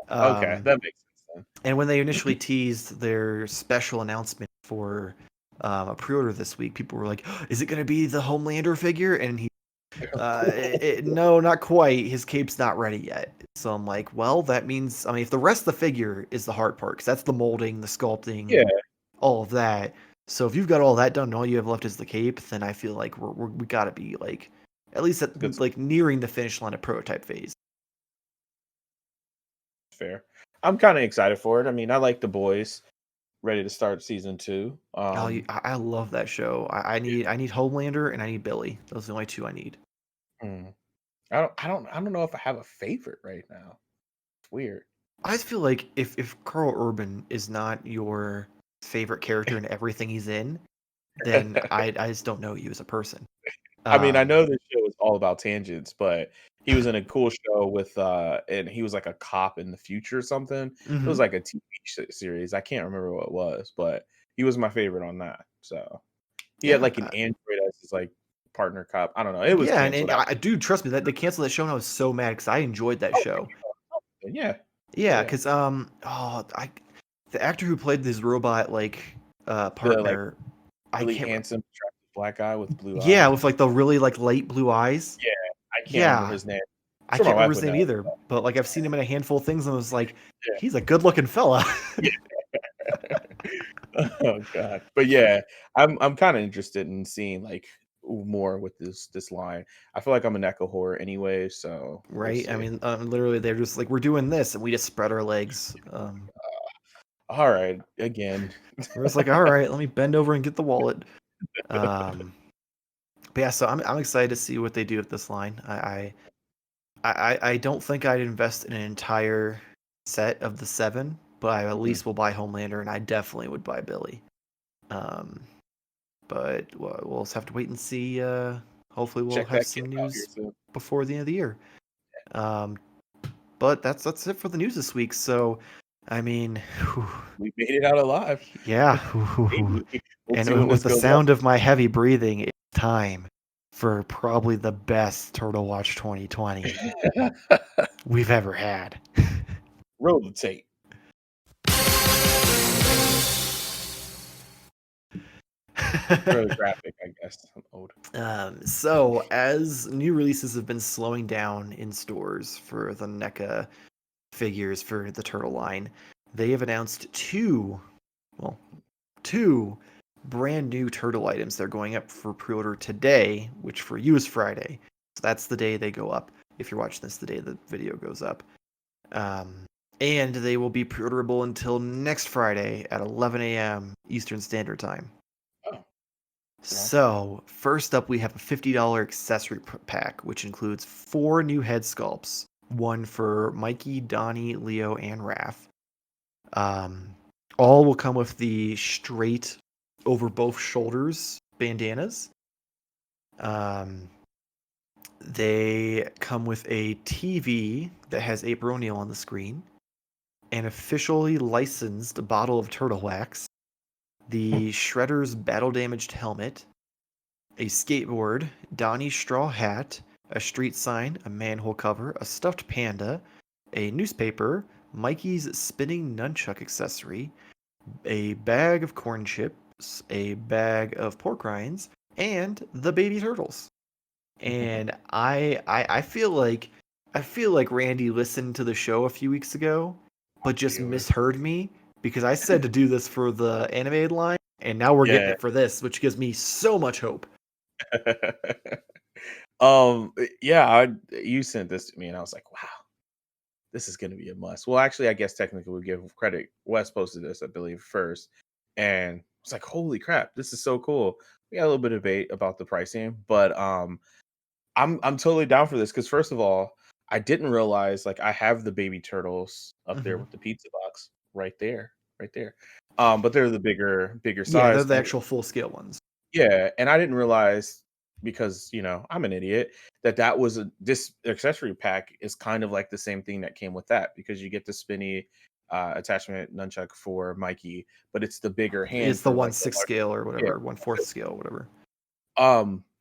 Okay, that makes sense then. And when they initially teased their special announcement for a pre-order this week, people were like, oh, is it going to be the Homelander figure? And he no, not quite. His cape's not ready yet. So I'm like, well, that means, I mean, if the rest of the figure is the hard part, because that's the molding, the sculpting, all of that. So if you've got all that done and all you have left is the cape, then I feel like we got to be like, at least at like nearing the finish line of prototype phase. Fair. I'm kind of excited for it. I mean, I like The Boys. Ready to start season 2. I love that show. I need Homelander and I need Billy. Those are the only two I need. I don't know if I have a favorite right now. It's weird. I feel like if Karl Urban is not your favorite character in everything he's in, then I just don't know you as a person. I mean, I know this show is all about tangents, but He was in a cool show with and he was like a cop in the future or something. It was Hmm. like a TV series. I can't remember what it was, but he was my favorite on that. So he had Yeah, like an android as his like partner cop. I don't know. It was yeah, canceled out. dude, trust me, that they canceled that show, and I was so mad because I enjoyed that Oh, show. yeah, yeah, Yeah, yeah. because the actor who played this robot The like partner, I really can't. handsome, attractive black guy with blue Yeah, eyes. with like the really like light blue eyes. Yeah, I can't remember Yeah, his name. I'm I sure my can't remember wife his would name know. either, but like I've seen him in a handful of things, and I was like, Yeah. he's a good-looking fella. Oh god. But yeah, I'm kind of interested in seeing like more with this line. I feel like I'm a NECA horror anyway, so we'll Right? I see. mean, literally, they're just like, we're doing this, and we just spread our legs. All right, again. We're just like, all right, let me bend over and get the wallet. Um, but yeah, so I'm excited to see what they do with this line. I don't think I'd invest in an entire set of the 7, but I at Mhm. least will buy Homelander, and I definitely would buy Billy. Um, but we'll just have to wait and see. Hopefully, we'll Check have that kid some out here news soon. before the end of the year. Um, but that's it for the news this week. So, I mean, whew, We made it out alive. yeah. Maybe. We'll see when And this with the goes up. sound of my heavy breathing, it's time for probably the best Turtle Watch 2020 we've ever had. Roll the tape. Really graphic, I guess. I'm old. So, as new releases have been slowing down in stores for the NECA figures for the Turtle line, they have announced two brand new Turtle items. They're going up for pre-order today, which for you is Friday. So that's the day they go up. If you're watching this, the day the video goes up. Um, and they will be pre-orderable until next Friday at 11 a.m. Eastern Standard Time. Oh, So, first up, we have a $50 accessory pack, which includes 4 new head sculpts, one for Mikey, Donnie, Leo, and Raph. Um, all will come with the straight over both shoulders bandanas. Um, they come with a TV that has April O'Neil on the screen, an officially licensed bottle of turtle wax, the Shredder's battle damaged helmet, a skateboard, Donnie's straw hat, a street sign, a manhole cover, a stuffed panda, a newspaper, Mikey's spinning nunchuck accessory, a bag of corn chips, a bag of pork rinds, and the baby turtles. And I feel like Randy listened to the show a few weeks ago, but just Dealer. misheard me because I said to do this for the animated line, and now we're getting Yeah. it for this, which gives me so much hope. Yeah, you sent this to me and I was like, wow, this is gonna be a must. Well, actually, I guess technically we give credit. Wes posted this, I believe, first, and I was like, holy crap, this is so cool. We got a little bit of debate about the pricing, but I'm totally down for this because first of all, I didn't realize like I have the baby turtles up there Hmm. with the pizza box right there, right there. But they're the bigger Yeah, they're size, the and actual full scale ones. yeah, and I didn't realize because I'm an idiot that was this accessory pack is kind of like the same thing that came with that because you get the spinny attachment nunchuck for Mikey, but it's the bigger hand It's the for one like the sixth larger. scale or Yeah. whatever, 1/4 scale, whatever.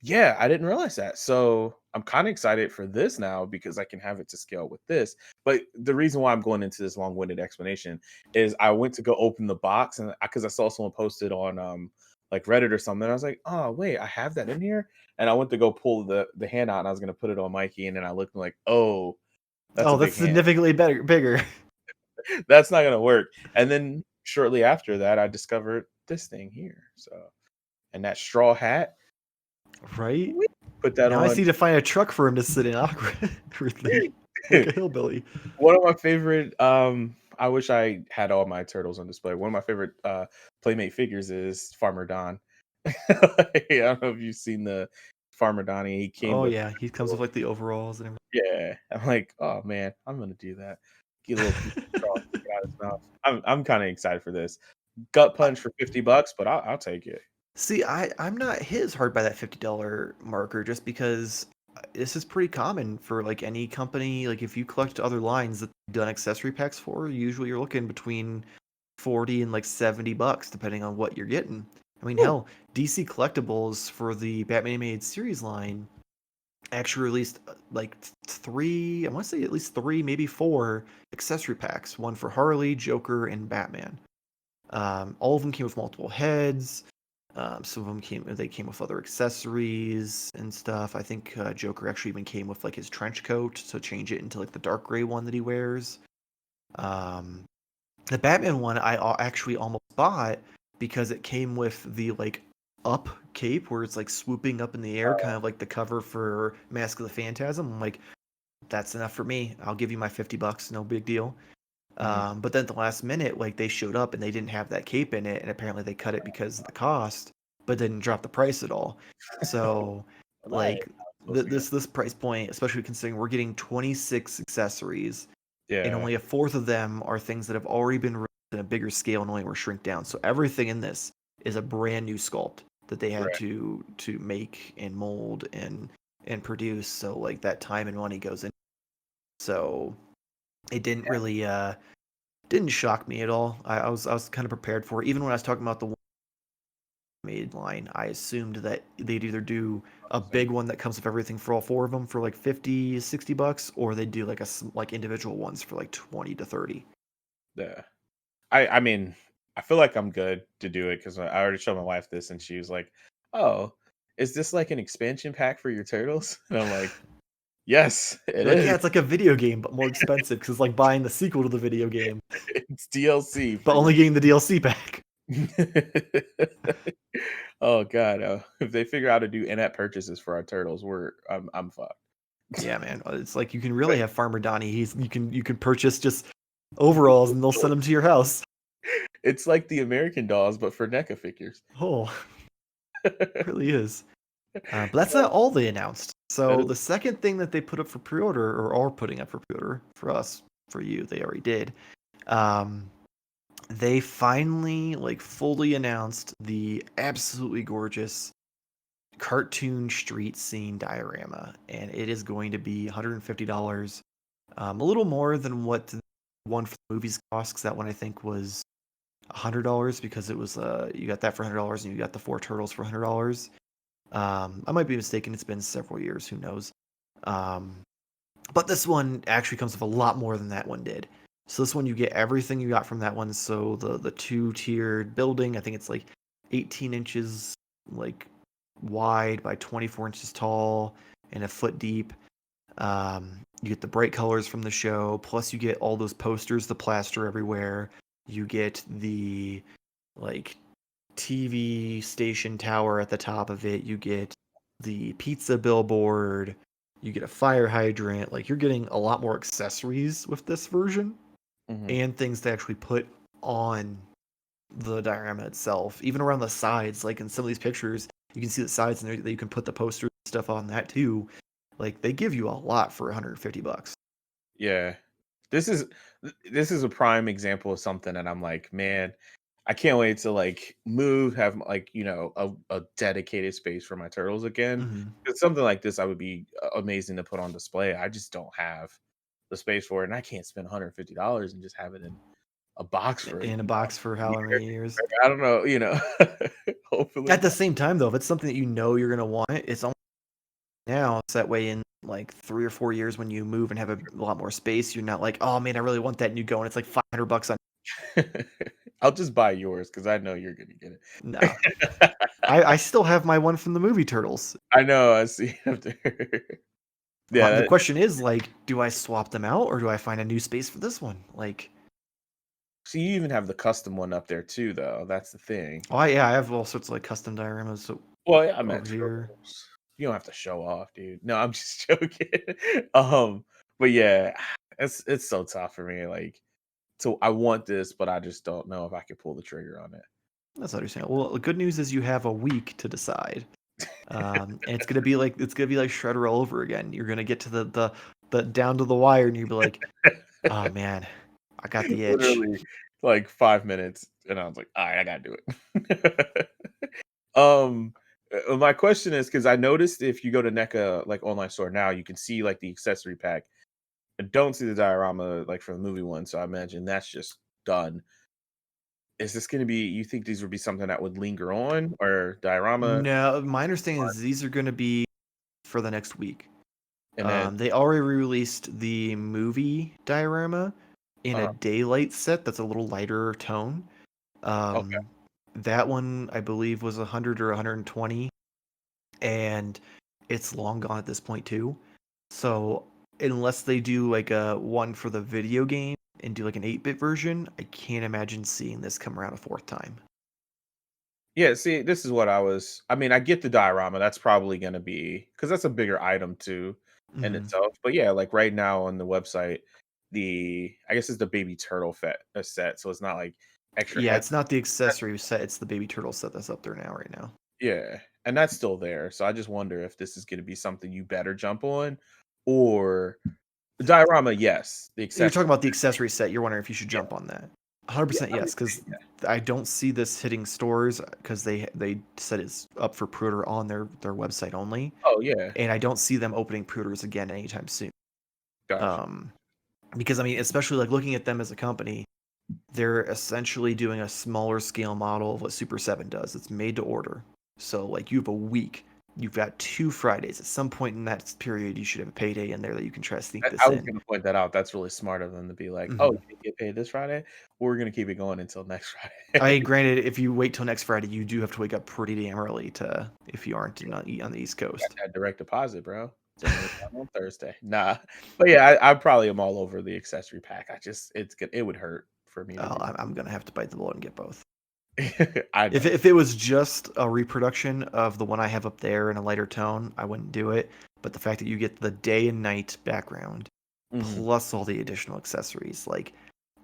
Yeah, I didn't realize that. So I'm kind of excited for this now because I can have it to scale with this. But the reason why I'm going into this long-winded explanation is I went to go open the box and because I saw someone posted on like Reddit or something. I was like, oh wait, I have that in here. And I went to go pull the hand out and I was gonna put it on Mikey, and then I looked and like, oh, that's Oh, a that's big hand. significantly bigger. That's not gonna work. And then shortly after that, I discovered this thing here. So and that straw hat, Right? put that Now I just on. need to find a truck for him to sit in awkwardly, like a hillbilly. One of my favorite, I wish I had all my turtles on display. One of my favorite Playmate figures is Farmer Don. I don't know if you've seen the Farmer Donnie. He came Oh with yeah, he comes with like the overalls and yeah. I'm like, oh man, I'm gonna do that. Get a little piece of straw stick out his mouth. I'm kind of excited for this. Gut everything. punch for $50, but I'll take it. See, I'm not hit as hard by that $50 marker just because this is pretty common for like any company. Like if you collect other lines that they've done accessory packs for, usually you're looking between 40 and like $70 depending on what you're getting. I mean, Whew. hell, DC Collectibles for the Batman Animated Series line actually released like three, I want to say at least three, maybe four accessory packs. One for Harley, Joker, and Batman. All of them came with multiple heads. Some of them came with other accessories and stuff. I think Joker actually even came with like his trench coat to change it into like the dark gray one that he wears. Um, the Batman one I actually almost bought because it came with the like up cape where it's like swooping up in the air, kind of like the cover for Mask of the Phantasm. I'm like, that's enough for me. I'll give you my $50, no big deal. Mhm. But then at the last minute, like they showed up and they didn't have that cape in it, and apparently they cut it because of the cost, but didn't drop the price at all. So, Well, that ain't like how it's supposed to go. this price point, especially considering we're getting 26 accessories, and Yeah, only a fourth of them are things that have already been released in a bigger scale and only were shrink down. So everything in this is a brand new sculpt that they had right. to make and mold and produce. So like that time and money goes in. So it didn't really didn't shock me at all. I was kind of prepared for it. Even when I was talking about the made line, I assumed that they'd either do a big one that comes with everything for all four of them for like 50, $60, or they'd do like like individual ones for like 20 to 30. Yeah. I mean, I feel like I'm good to do it because I already showed my wife this and she was like, "Oh, is this like an expansion pack for your turtles?" And I'm like, "Yes, it You're like, yeah, is. it's like a video game, but more expensive because it's like buying the sequel to the video game, It's DLC but for your." only getting the DLC pack. Oh god, if they figure out to do in-app purchases for our turtles, I'm fucked. Yeah, man. It's like you can really have Farmer Donnie. You can purchase just overalls and they'll send them to your house. It's like the American Dolls, but for NECA figures. Oh, it really is. But that's not all they announced. That So is the second thing that they put up for pre-order, or are putting up for pre-order for us, for you, they already did. Um, they finally like fully announced the absolutely gorgeous cartoon street scene diorama, and it is going to be $150. A little more than what the one for the movies cost, 'cause that one I think was $100 because it was you got that for $100 and you got the four turtles for $100. I might be mistaken. It's been several years. Who knows? Um, but this one actually comes with a lot more than that one did. So this one you get everything you got from that one. So the two-tiered building, I think it's like 18 inches like wide by 24 inches tall and a foot deep. You get the bright colors from the show, plus you get all those posters, the plaster everywhere. You get the like TV station tower at the top of it. You get the pizza billboard. You get a fire hydrant. Like you're getting a lot more accessories with this version mhm. and things to actually put on the diorama itself. Even around the sides, like in some of these pictures, you can see the sides and that you can put the posters and stuff on that too. Like they give you a lot for $150. Yeah. This is this is a prime example of something and I'm like, man, I can't wait to like move, have like, a dedicated space for my turtles again. Hmm. It's something like this I would be amazing to put on display. I just don't have the space for it and I can't spend $150 and just have it in a box for, In a box for a however year. many years. I don't know. At Hopefully. the same time, though, if it's something that you know you're gonna want, it's only now. So that way, in like 3 or 4 years, when you move and have a lot more space, you're not like, oh man, I really want that, and you go and it's like $500 on. I'll just buy yours because I know you're gonna get No, it. I still have my one from the movie Turtles. I know, I see up there. Yeah, The question is like, do I swap them out or do I find a new space for this one? Like, so you even have the custom one up there too, though. That's the thing. oh yeah, I have all sorts of like custom dioramas so Well, yeah, I meant over here. turtles. You don't have to show off, dude. No, I'm just joking. But yeah, it's so tough for me. Like, so I want this, but I just don't know if I can pull the trigger on it. That's understandable. Well, the good news is you have a week to decide. And it's gonna be like Shredder all over again. You're gonna get to the down to the wire, and you'll be like, "Oh man, I got the itch." Literally, like 5 minutes, and I was like, all right, I gotta do it. um, My question is because I noticed if you go to NECA like online store now, you can see like the accessory pack. I don't see the diorama like from the movie one, so I imagine that's just done. Is this going to be? You think these would be something that would linger on, or diorama, No, my understanding is these are going to be for the next week. and then They already released the movie diorama in a uh, daylight set that's a little lighter tone. okay, That one I believe was 100 or 120, and it's long gone at this point too. So unless they do like a one for the video game and do like an 8-bit version, I can't imagine seeing this come around a fourth time. yeah. See, this is what I was. I mean, I get the diorama. That's probably going to be because that's a bigger item too in Mhm. itself. But yeah, like right now on the website, I guess it's the baby turtle set, so it's not like extra Yeah, heavy. it's not the accessory set, it's the baby turtle set that's up there now right now. Yeah, and that's still there. So I just wonder if this is going to be something you better jump on, or the diorama. Yes, the You're accessory. talking about the accessory set, you're wondering if you should Yeah, jump on that. yeah, 100% I mean, yes, because yeah. I don't see this hitting stores because they said it's up for pre-order on their website only, Oh yeah, and I don't see them opening pre-orders again anytime soon. gotcha. Um, because I mean, especially like looking at them as a company, they're essentially doing a smaller scale model of what Super 7 does. It's made to order. So like you have a week, you've got 2 Fridays. At some point in that period, you should have a payday in there that you can try to sneak I this was in. going to point that out. That's really smart of them to be like, "Oh, you Mhm. didn't get paid this Friday. We're going to keep it going until next I Friday." mean, granted, if you wait till next Friday, you do have to wake up pretty damn early to if you aren't on the East Got Coast. that direct deposit, bro. Sending it down on Thursday. Nah, but yeah, I probably am all over the accessory pack. I just it's good. It would hurt for me to Oh, do. I'm gonna have to bite the bullet and get both. I If know. if it was just a reproduction of the one I have up there in a lighter tone, I wouldn't do it. But the fact that you get the day and night background Mhm. plus all the additional accessories, like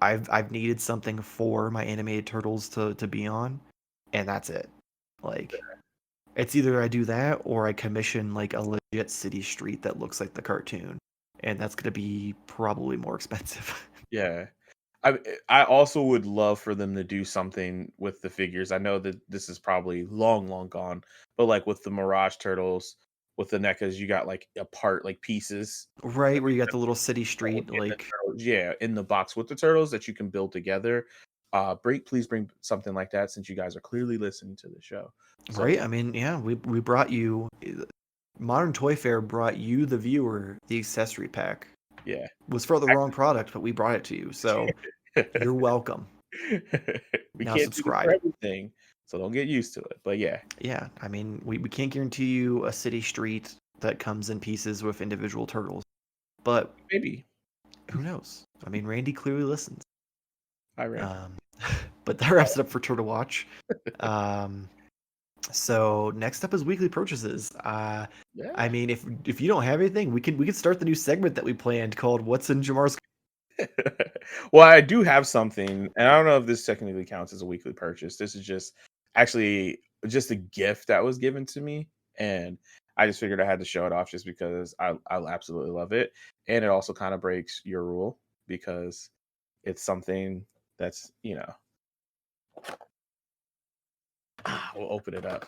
I've needed something for my animated turtles to be on, and that's it. Like it's either I do that or I commission like a legit city street that looks like the cartoon, and that's gonna be probably more expensive. Yeah. I also would love for them to do something with the figures. I know that this is probably long, long gone, but like with the Mirage Turtles, with the NECAs, you got like like pieces Right, that where you got that the little city go street, in the like turtles. Yeah, in the box with the turtles that you can build together. Please bring something like that since you guys are clearly listening to the show. So right. I mean, yeah, we brought you Modern Toy Fair brought you the viewer the accessory pack. yeah. Was for the wrong product, but we brought it to you, so you're welcome. We Now can't do this for subscribe. everything, so don't get used to it. But yeah, Yeah, I mean, we can't guarantee you a city street that comes in pieces with individual turtles, but maybe. who knows? I mean, Randy clearly listens. Hi, Randy. Um, but that wraps it up for Turtle Watch. Um, so next up is weekly purchases. I Yeah. mean, if you don't have anything, we can start the new segment that we planned called "What's in Jamar's." Well, I do have something, and I don't know if this technically counts as a weekly purchase. This is just actually just a gift that was given to me, and I just figured I had to show it off just because I absolutely love it, and it also kind of breaks your rule because it's something that's we'll open it up.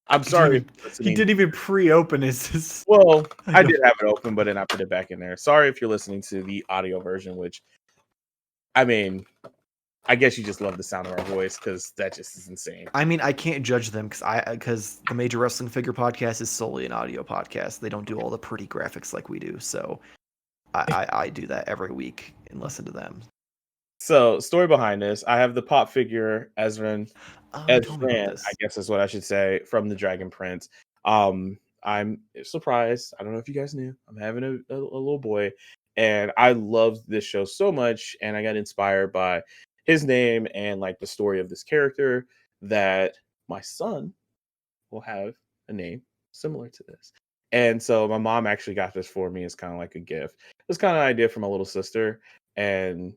I'm He didn't sorry if even you're he listening. didn't even pre-open his. Well, I I go, did have it open, but then I put it back in there. Sorry if you're listening to the audio version, which I mean, I guess you just love the sound of our voice because that just is insane. I mean, I can't judge them because the Major Wrestling Figure podcast is solely an audio podcast. They don't do all the pretty graphics like we do, so I do that every week and listen to them. So, story behind this: I have the pop figure Oh, you told me about Ezran, I this. guess is what I should say, from the Dragon Prince. I'm surprised. I don't know if you guys knew. I'm having a little boy, and I loved this show so much, and I got inspired by his name and like the story of this character that my son will have a name similar to this. And so my mom actually got this for me as kind of like a gift. It was kind of an idea from my little sister, and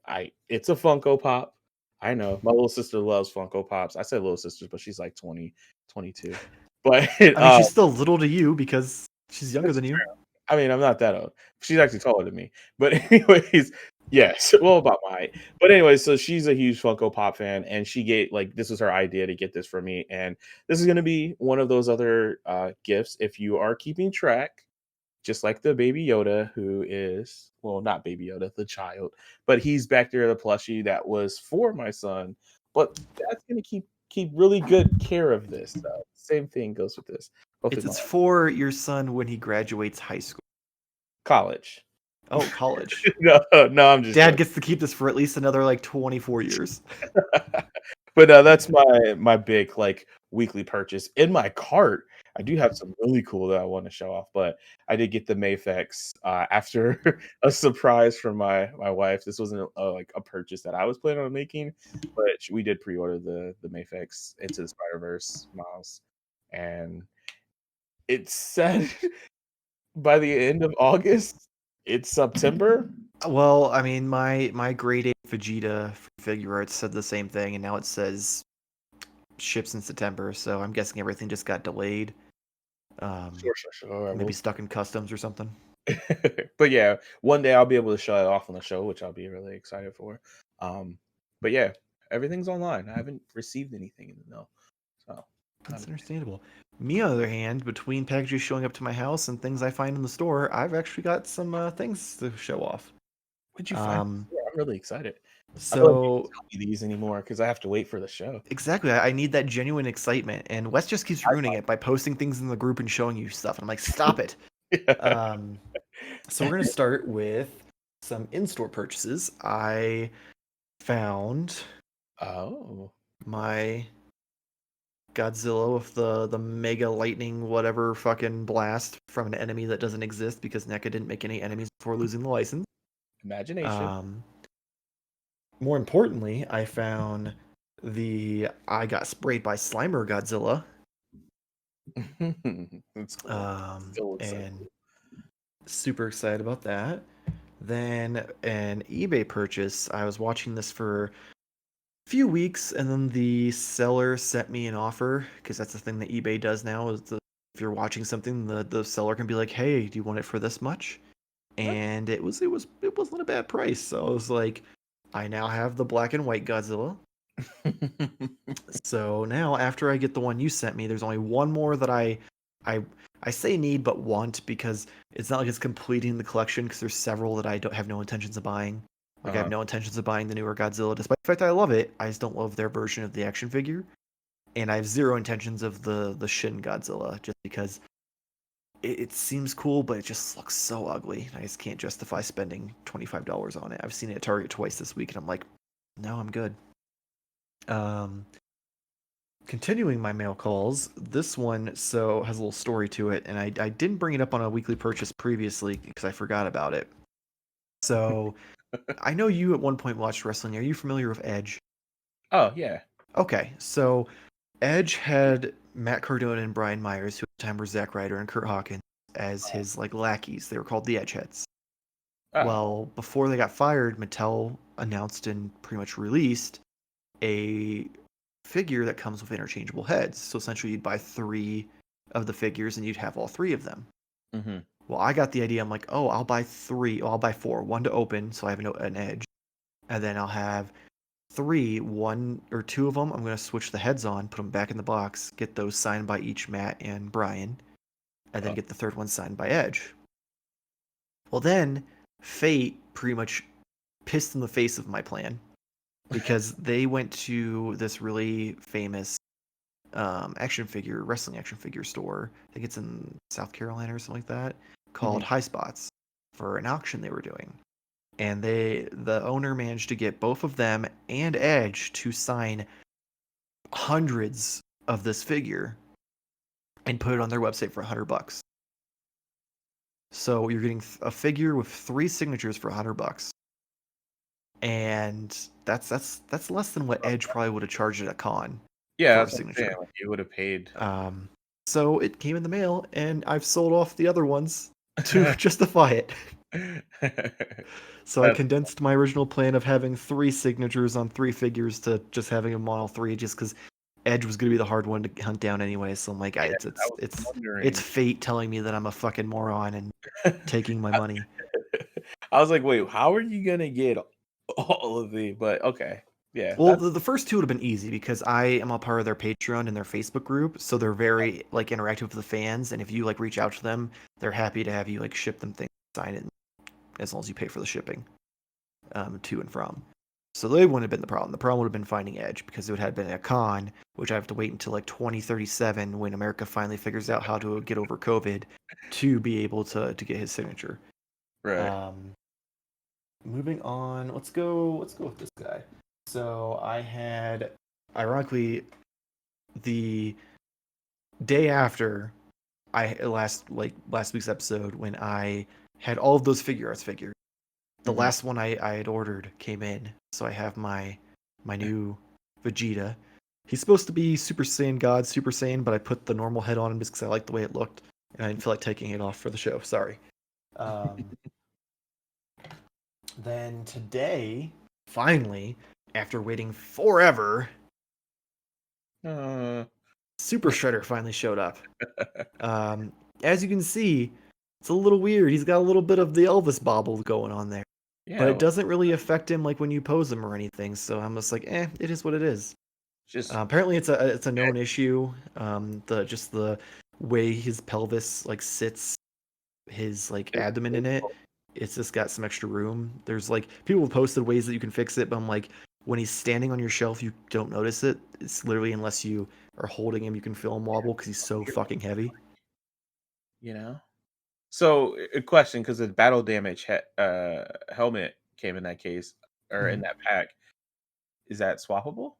I it's a Funko Pop. I know my little sister loves Funko Pops. I say little sisters, but she's like 20, 22. But I mean, she's still little to you because she's younger that's than you. I mean, I'm not that old. She's actually taller than me. But anyways, Yes, well, about my height. But anyway, so she's a huge Funko Pop fan, and she gave like this was her idea to get this for me, and this is gonna be one of those other gifts. If you are keeping track, just like the Baby Yoda, who is well, not Baby Yoda, the child, but he's back there, the plushie that was for my son. But that's gonna keep really good care of this. Same thing goes with this. Hopefully, It's for your son when he graduates high school. college. Oh, college. No, no, I'm just Dad joking. gets to keep this for at least another like 24 years. But that's my big like weekly purchase. In my cart, I do have some really cool that I want to show off, but I did get the Mayfex after a surprise from my wife. This wasn't like a purchase that I was planning on making, but we did pre-order the Mayfex Into the Spider-Verse Miles, and it said by the end of August. It's September. Well, I mean, my grade 8 Vegeta figure art said the same thing, and now it says ships in September. So I'm guessing everything just got delayed. Sure. Maybe stuck in customs or something. But yeah, one day I'll be able to show it off on the show, which I'll be really excited for. But yeah, everything's online. I haven't received anything in the mail, so That's understandable. Me, on the other hand, between packages showing up to my house and things I find in the store, I've actually got some things to show off. what'd you find? Yeah, I'm really excited. I feel like you So don't tell me these anymore because I have to wait for the show. exactly, I need that genuine excitement, and Wes just keeps ruining it by posting things in the group and showing you stuff, and I'm like, stop it. So we're gonna start with some in-store purchases. I found my Godzilla with the mega lightning whatever fucking blast from an enemy that doesn't exist because NECA didn't make any enemies before losing the license. Imagination. More importantly, I found I got sprayed by Slimer Godzilla. That's cool. And super excited about that. Then an eBay purchase. I was watching this for a few weeks, and then the seller sent me an offer because that's the thing that eBay does now. If you're watching something, the seller can be like, "Hey, do you want it for this much?" And it wasn't a bad price. So I was like, I now have the black and white Godzilla. So now after I get the one you sent me, there's only one more that I say need but want because it's not like it's completing the collection because there's several that I don't have no intentions of buying. Like I have no intentions of buying the newer Godzilla, despite the fact I love it. I just don't love their version of the action figure, and I have zero intentions of the Shin Godzilla just because it seems cool, but it just looks so ugly. I just can't justify spending $25 on it. I've seen it at Target twice this week, and I'm like, no, I'm good. Continuing my mail calls, this one has a little story to it, and I didn't bring it up on a weekly purchase previously because I forgot about it. So I know you at one point watched wrestling. Are you familiar with Edge? Oh yeah. Okay, so Edge had Matt Cardona and Brian Myers, who at the time were Zack Ryder and Kurt Hawkins, as his like lackeys. They were called the Edgeheads. Well, before they got fired, Mattel announced and pretty much released a figure that comes with interchangeable heads. So essentially, you'd buy 3 of the figures and you'd have all 3 of them. Mm-hmm. Well, I got the idea. I'm like, oh, I'll buy 3. Oh, I'll buy 4. 1 to open, so I have an edge, and then I'll have 3. 1 or 2 of them, I'm gonna switch the heads on, put them back in the box, get those signed by each Matt and Brian, and then get the third one signed by Edge. Well, then Fate pretty much pissed in the face of my plan because they went to this really famous wrestling action figure store. I think it's in South Carolina or something like that, called High Spots, for an auction they were doing. And the owner managed to get both of them and Edge to sign hundreds of this figure and put it on their website for $100. So you're getting a figure with 3 signatures for $100. And that's less than what Edge probably would have charged at a con. Yeah, that's signature. Like you would have paid. So it came in the mail, and I've sold off the other ones to justify it. So I condensed my original plan of having 3 signatures on 3 figures to just having them on all 3, just because Edge was going to be the hard one to hunt down anyway. So I'm like, it's fate telling me that I'm a fucking moron and taking my money. I was like, wait, how are you gonna get all of the? But okay, yeah, Well, that's the first two would have been easy because I am a part of their Patreon and their Facebook group, so they're very like interactive with the fans. And if you like reach out to them, they're happy to have you like ship them things, sign it, as long as you pay for the shipping to and from. So they wouldn't have been the problem. The problem would have been finding Edge because it would have been a con, which I have to wait until like 2037 when America finally figures out how to get over COVID to be able to get his signature. right. Um, moving on, let's go with this guy. So I had, ironically, the day after last week's episode when I had all of those figure arts figures. The Mhm. last one I had ordered came in, so I have my new Vegeta. He's supposed to be Super Saiyan God, Super Saiyan, but I put the normal head on him just because I liked the way it looked, and I didn't feel like taking it off for the show. Sorry. Um, then today, finally, after waiting forever, Uh, Super Shredder finally showed up. As you can see, it's a little weird. He's got a little bit of the Elvis bobble going on there, but it yeah, doesn't really affect him like when you pose him or anything. So I'm just like, it is what it is. just Apparently, it's a known issue. The way his pelvis like sits, his like it, abdomen in it, it's just got some extra room. There's like people have posted ways that you can fix it, but I'm like, when he's standing on your shelf, you don't notice it. It's literally unless you are holding him, you can feel him wobble because he's so fucking heavy. you know. So, a question, because the battle damage helmet came in that case or in Mhm. that pack. Is that swappable?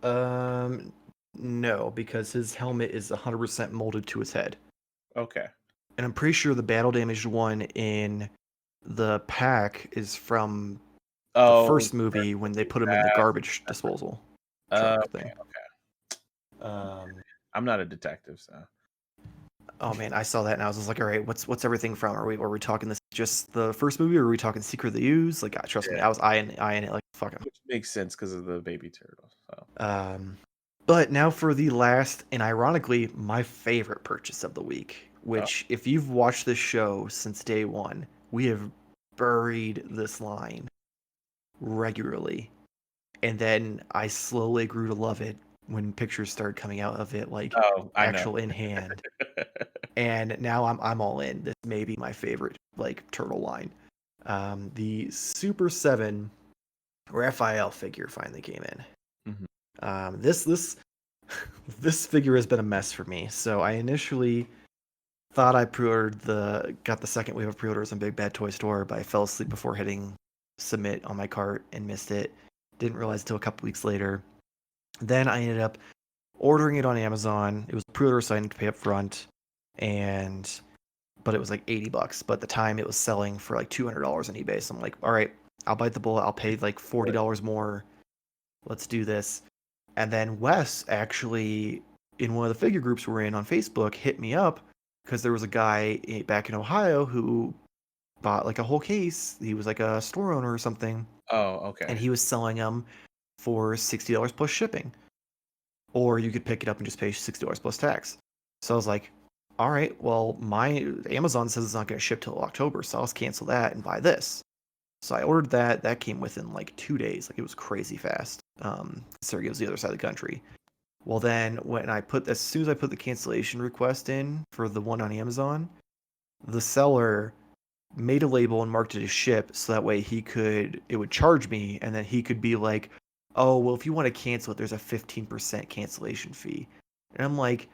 Um, no, because his helmet is 100% molded to his head. Okay. And I'm pretty sure the battle damaged one in the pack is from the Oh, first movie when they put him in the that's garbage disposal truck okay. thing. Um, I'm not a detective, so oh man, I saw that and I was just like, all right, what's everything from? Are we talking this just the first movie, or are we talking Secret of the Ooze? Like, trust me, yeah, I was eyeing it like fucking. which makes sense because of the baby turtle. So, Um, but now for the last and ironically my favorite purchase of the week, oh, which if you've watched this show since day one, we have buried this line regularly. And then I slowly grew to love it when pictures started coming out of it, like oh, I know. actual in hand. And now I'm all in. This may be my favorite like turtle line. The Super 7 Raphael figure finally came in. Mhm. This this figure has been a mess for me. So I initially thought I got the second wave of pre-orders on Big Bad Toy Store, but I fell asleep before hitting submit on my cart and missed it. Didn't realize until a couple weeks later. Then I ended up ordering it on Amazon. It was pre-order, so I didn't pay up front, and but it was like $80. But at the time, it was selling for like $200 on eBay. So I'm like, all right, I'll bite the bullet. I'll pay like $40 more. Let's do this. And then Wes actually, in one of the figure groups we're in on Facebook, hit me up because there was a guy back in Ohio who bought like a whole case. He was like a store owner or something, Oh, and okay. he was selling them for $60 plus shipping. Or you could pick it up and just pay $60 plus tax. So I was like, all right, well, my Amazon says it's not going to ship till October, so I'll just cancel that and buy this. So I ordered that. That came within like 2 days. Like it was crazy fast. Considering it was the other side of the country. Well, then as soon as I put the cancellation request in for the one on Amazon, the seller made a label and marked it as ship, so that way it would charge me, and then he could be like, oh, well, if you want to cancel it, there's a 15% cancellation fee. And I'm like,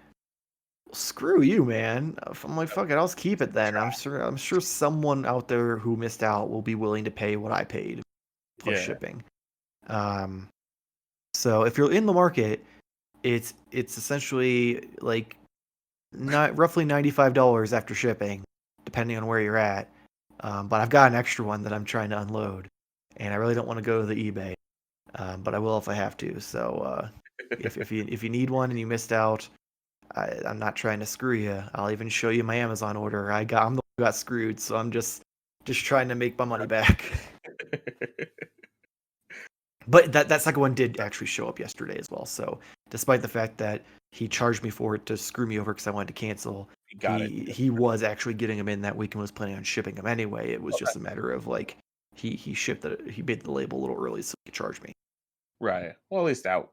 screw you, man. I'm like, fuck it, I'll just keep it then. I'm sure someone out there who missed out will be willing to pay what I paid plus Yeah. shipping. Um, so if you're in the market, it's essentially like not roughly $95 after shipping, depending on where you're at. But I've got an extra one that I'm trying to unload, and I really don't want to go to the eBay, but I will if I have to. So if you need one and you missed out, I'm not trying to screw you. I'll even show you my Amazon order. I'm the one who got screwed, so I'm just trying to make my money back. But that second one did actually show up yesterday as well. So despite the fact that he charged me for it to screw me over because I wanted to cancel, Got it. He was actually getting them in that week and was planning on shipping them anyway. It was Okay. just a matter of like he shipped it. He made the label a little early so he could charge me. Right. Well, at least that,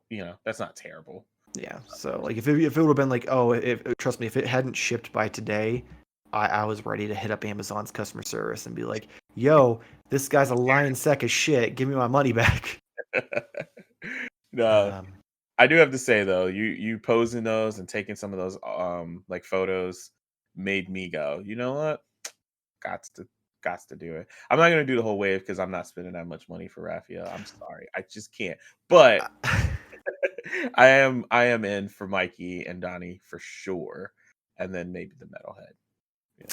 that's not terrible. Yeah. So like if it would have been like, oh, if trust me, if it hadn't shipped by today, I was ready to hit up Amazon's customer service and be like, yo, this guy's a lying sack of shit. Give me my money back. No, Um, I do have to say though, you posing those and taking some of those like photos made me go, you know what? Gots to gots to do it. I'm not gonna do the whole wave because I'm not spending that much money for Raphael. I'm sorry. I just can't. But I am in for Mikey and Donnie for sure. And then maybe the metalhead.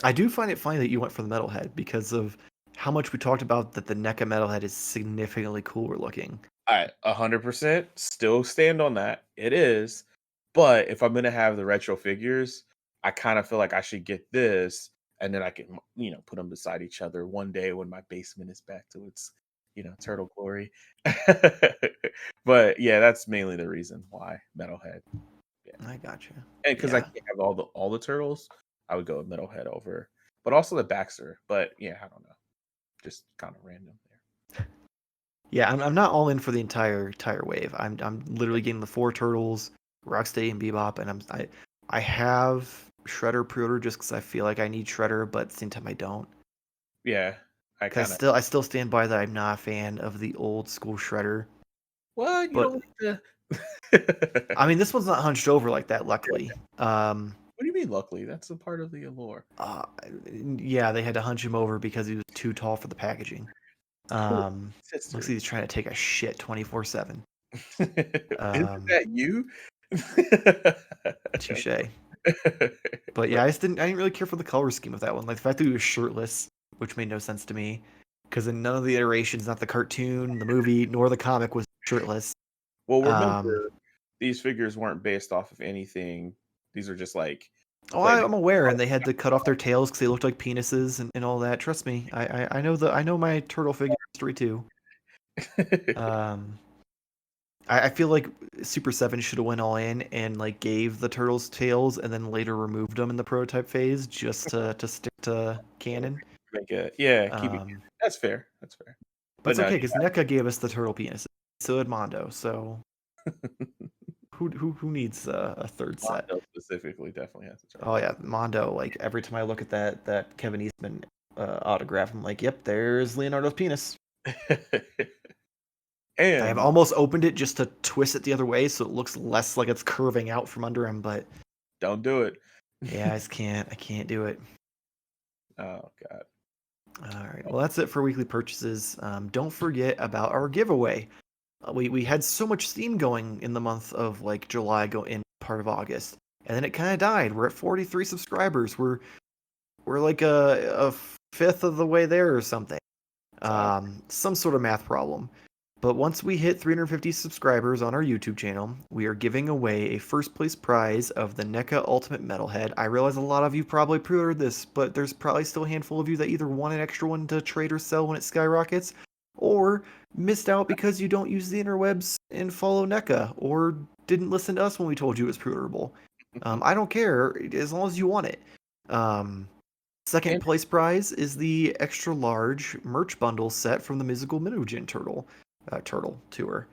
I do find it funny that you went for the metalhead because of how much we talked about that the NECA metalhead is significantly cooler looking. I 100% still stand on that. It is. But if I'm gonna have the retro figures, I kind of feel like I should get this, and then I can, put them beside each other one day when my basement is back to its, turtle glory. But yeah, that's mainly the reason why Metalhead. Yeah, I gotcha. and because I Yeah. can't have all the turtles, I would go with Metalhead over, but also the Baxter. But yeah, I don't know, just kind of random there. Yeah, I'm not all in for the entire wave. I'm literally getting the 4 turtles, Rocksteady and Bebop, and I have Shredder pre-order just because I feel like I need Shredder, but at the same time I don't. Yeah, I 'Cause kind of. I still stand by that I'm not a fan of the old school Shredder. Well, you But don't need I to. mean, this one's not hunched over like that, luckily. What do you mean, luckily? That's a part of the allure. Uh, yeah, they had to hunch him over because he was too tall for the packaging. Cool. Looks like Sister. he's trying to take a shit 24/7. Isn't Um, that you? touche. But yeah, But I didn't really care for the color scheme of that one. Like the fact that he was shirtless, which made no sense to me, because in none of the iterations, not the cartoon, the movie, nor the comic, was shirtless. well, Um, remember, these figures weren't based off of anything. These are just like Oh, played. I'm aware, and they had to cut off their tails because they looked like penises and all that. Trust me, I know my turtle figure history too. Um, I feel like Super Seven should have went all in and like gave the turtles tails and then later removed them in the prototype phase just to stick to canon. Make it, yeah, keep it. Um, That's fair. That's fair. but But it's no, okay because NECA gave us the turtle penises. So did Mondo. So who needs a third set? Mondo specifically definitely has to try. Oh yeah, Mondo. Like every time I look at that Kevin Eastman autograph, I'm like, yep, there's Leonardo's penis. I have And almost opened it just to twist it the other way so it looks less like it's curving out from under him, but don't do it. yeah, I can't do it. Oh God. All right, well that's it for weekly purchases. Don't forget about our giveaway. We had so much steam going in the month of like July, go in part of August, and then it kind of died. We're at 43 subscribers. We're like a fifth of the way there or something. Some sort of math problem. But once we hit 350 subscribers on our YouTube channel, we are giving away a first place prize of the NECA Ultimate Metalhead. I realize a lot of you probably pre-ordered this, but there's probably still a handful of you that either want an extra one to trade or sell when it skyrockets, or missed out because you don't use the interwebs and follow NECA, or didn't listen to us when we told you it was pre-orderable. I don't care as long as you want it. Second And place prize is the extra large merch bundle set from the Musical Minujin Turtle Tour.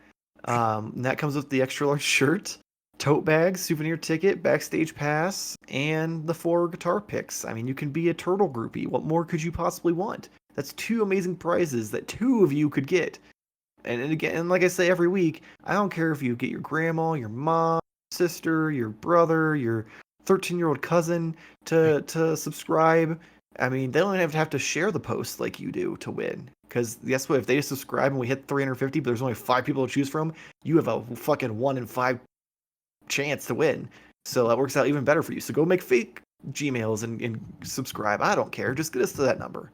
And that comes with the extra large shirt, tote bag, souvenir ticket, backstage pass, and the 4 guitar picks. I mean, you can be a turtle groupie. What more could you possibly want? That's 2 amazing prizes that 2 of you could get. And again, and like I say every week, I don't care if you get your grandma, your mom, sister, your brother, your 13-year-old cousin to subscribe. I mean, they don't even have to share the post like you do to win. Because guess what? If they subscribe and we hit 350, but there's only 5 people to choose from, you have a fucking 1 in 5 chance to win. So that works out even better for you. So go make fake Gmails and subscribe. I don't care. Just get us to that number.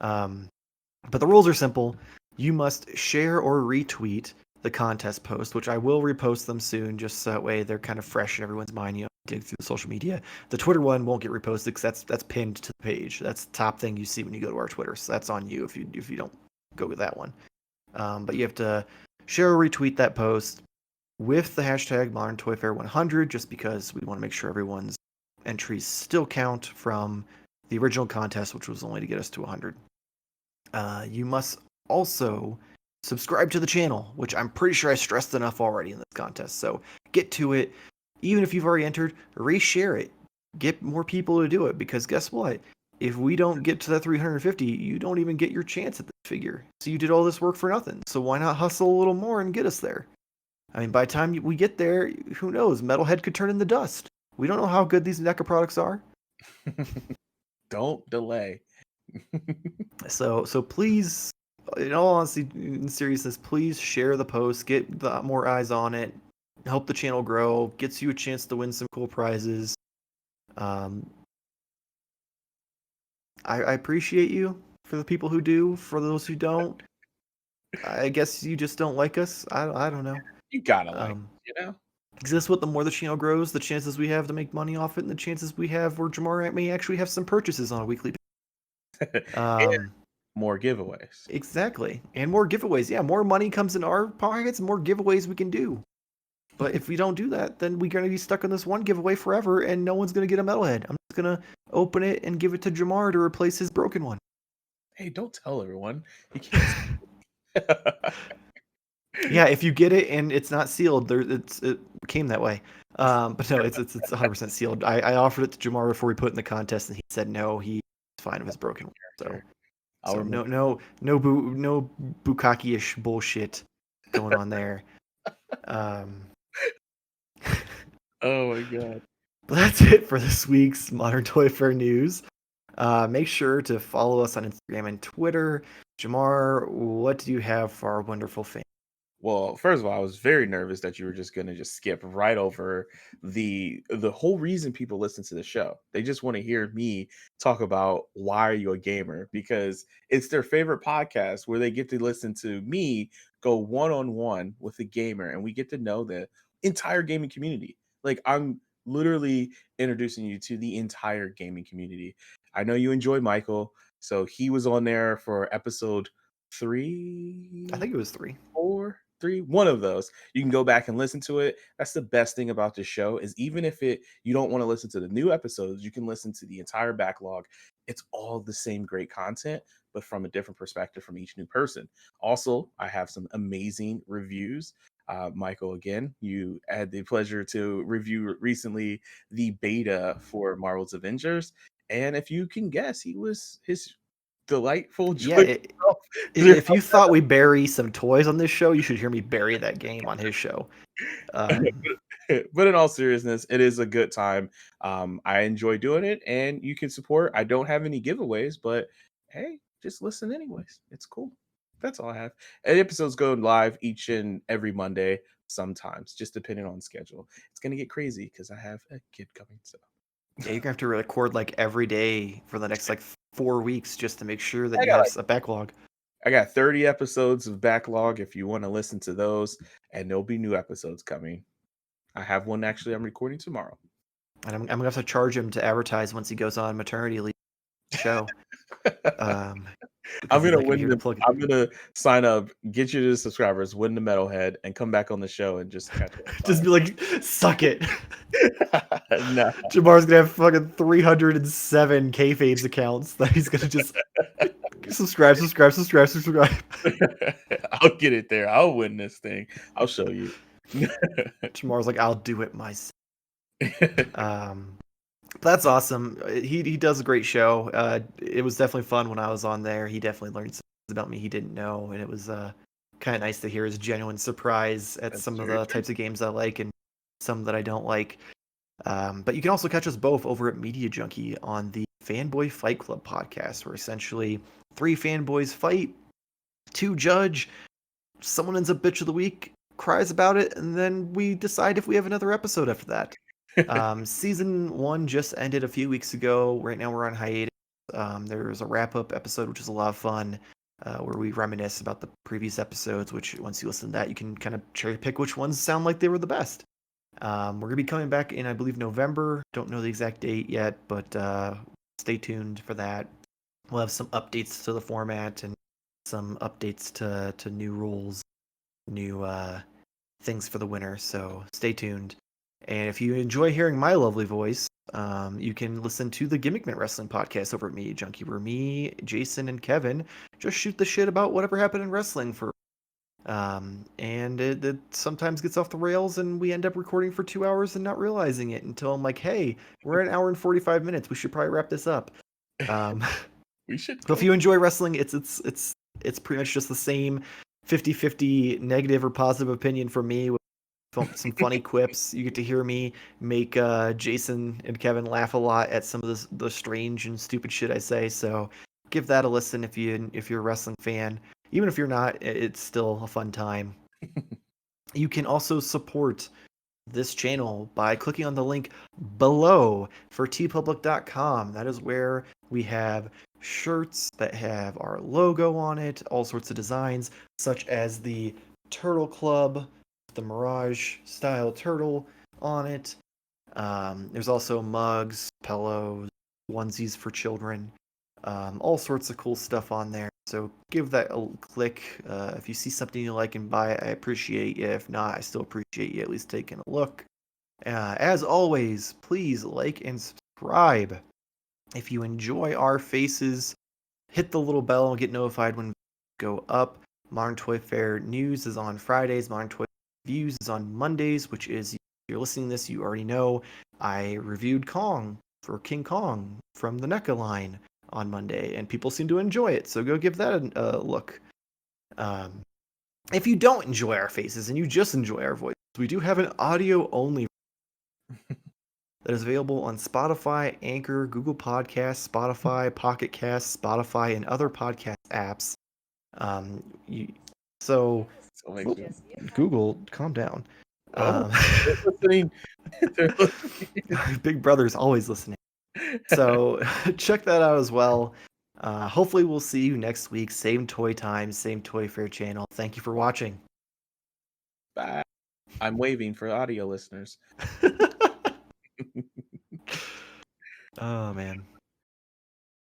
But the rules are simple. You must share or retweet the contest post, which I will repost them soon, just so that way they're kind of fresh in everyone's mind. You know, dig through the social media. The Twitter one won't get reposted because that's pinned to the page. That's the top thing you see when you go to our Twitter. So that's on you if you don't go with that one. But you have to share or retweet that post with the hashtag Modern Toy Fair 100, just because we want to make sure everyone's entries still count from the original contest, which was only to get us to 100. You must also subscribe to the channel, which I'm pretty sure I stressed enough already in this contest. So get to it. Even if you've already entered, reshare it. Get more people to do it, because guess what? If we don't get to that 350, you don't even get your chance at the figure. So you did all this work for nothing. So why not hustle a little more and get us there? I mean, by the time we get there, who knows? Metalhead could turn into dust. We don't know how good these NECA products are. Don't delay. So please, in all honesty, in seriousness, please share the post, get more eyes on it, help the channel grow, gets you a chance to win some cool prizes. I appreciate you for the people who do. For those who don't, I guess you just don't like us. I don't know. You gotta like, you know? Because that's what, the more the channel grows, the chances we have to make money off it, and the chances we have where Jamar may actually have some purchases on a weekly basis. And more giveaways. Exactly. And more giveaways. Yeah, more money comes in our pockets, more giveaways we can do. But if we don't do that, then we're going to be stuck on this one giveaway forever, and no one's going to get a Metalhead. I'm just going to open it and give it to Jamar to replace his broken one. Hey, don't tell everyone. You can't. Yeah, if you get it and it's not sealed, it came that way. But no, it's 100% sealed. I offered it to Jamar before we put it in the contest, and he said no, he's fine with his broken one. So no Bukaki-ish bullshit going on there. Oh my god. But that's it for this week's Modern Toy Fair news. Make sure to follow us on Instagram and Twitter. Jamar, what do you have for our wonderful fans? Well, first of all, I was very nervous that you were just gonna just skip right over the whole reason people listen to the show. They just want to hear me talk about why are you a gamer, because it's their favorite podcast where they get to listen to me go one-on-one with a gamer, and we get to know the entire gaming community. Like, I'm literally introducing you to the entire gaming community. I know you enjoy Michael, so he was on there for episode 3. I think it was 3. 4, 3, one of those. You can go back and listen to it. That's the best thing about this show, is even if you don't want to listen to the new episodes, you can listen to the entire backlog. It's all the same great content, but from a different perspective from each new person. Also, I have some amazing reviews. Michael, again, you had the pleasure to review recently the beta for Marvel's Avengers, and if you can guess, he was his delightful joy. If you thought we bury some toys on this show, you should hear me bury that game on his show. But in all seriousness, it is a good time. I enjoy doing it, and you can support. I don't have any giveaways, but hey, just listen anyways. It's cool. That's all I have. And episodes go live each and every Monday, sometimes, just depending on schedule. It's gonna get crazy because I have a kid coming. So yeah, you're gonna have to record like every day for the next like 4 weeks just to make sure that you have a backlog. I got 30 episodes of backlog if you want to listen to those, and there'll be new episodes coming. I have one actually I'm recording tomorrow. And I'm gonna have to charge him to advertise once he goes on maternity leave show. I'm gonna sign up, get you to the subscribers, win the Metalhead, and come back on the show and just catch up. Just be like, suck it. No. Jamar's gonna have fucking 307 kayfabes accounts that he's gonna just subscribe. I'll get it there. I'll win this thing. I'll show you. Jamar's like, I'll do it myself. That's awesome. He does a great show. It was definitely fun when I was on there. He definitely learned some things about me he didn't know, and it was kind of nice to hear his genuine surprise at some of the types of games I like and some that I don't like. But you can also catch us both over at Media Junkie on the Fanboy Fight Club podcast, where essentially 3 fanboys fight, 2 judge, someone ends up bitch of the week, cries about it, and then we decide if we have another episode after that. Season 1 just ended a few weeks ago. Right now we're on hiatus. There's a wrap-up episode, which is a lot of fun, where we reminisce about the previous episodes, which once you listen to that, you can kind of cherry pick which ones sound like they were the best. We're going to be coming back in, I believe, November. Don't know the exact date yet, but stay tuned for that. We'll have some updates to the format and some updates to new rules, new things for the winter, so stay tuned. And if you enjoy hearing my lovely voice, You can listen to the Gimmick Minute Wrestling podcast over at Me Junkie, where me, Jason, and Kevin just shoot the shit about whatever happened in wrestling for. And it sometimes gets off the rails, and we end up recording for 2 hours and not realizing it until I'm like, hey, we're at an hour and 45 minutes. We should probably wrap this up. We should. So if you enjoy wrestling, it's pretty much just the same 50-50 negative or positive opinion from me with some funny quips. You get to hear me make Jason and Kevin laugh a lot at some of the strange and stupid shit I say. So give that a listen if you're a wrestling fan. Even if you're not, it's still a fun time. You can also support this channel by clicking on the link below for tpublic.com. That is where we have shirts that have our logo on it, all sorts of designs, such as the Turtle Club, the Mirage style turtle on it. There's also mugs, pillows, onesies for children, all sorts of cool stuff on there. So give that a click. If you see something you like and buy it, I appreciate you. If not, I still appreciate you at least taking a look. As always, please like and subscribe. If you enjoy our faces, hit the little bell and get notified when we go up. Modern Toy Fair news is on Fridays. Modern Toy Reviews is on Mondays, which is, if you're listening to this, you already know, I reviewed Kong for King Kong from the NECA line on Monday, and people seem to enjoy it, so go give that a look. If you don't enjoy our faces and you just enjoy our voices, we do have an audio-only that is available on Spotify, Anchor, Google Podcasts, Spotify, Pocket Casts, Spotify, and other podcast apps. Google, calm down. Listening. Big Brother's always listening. So check that out as well. Hopefully we'll see you next week. Same toy time, same Toy Fair channel. Thank you for watching. Bye. I'm waving for audio listeners. Oh, man.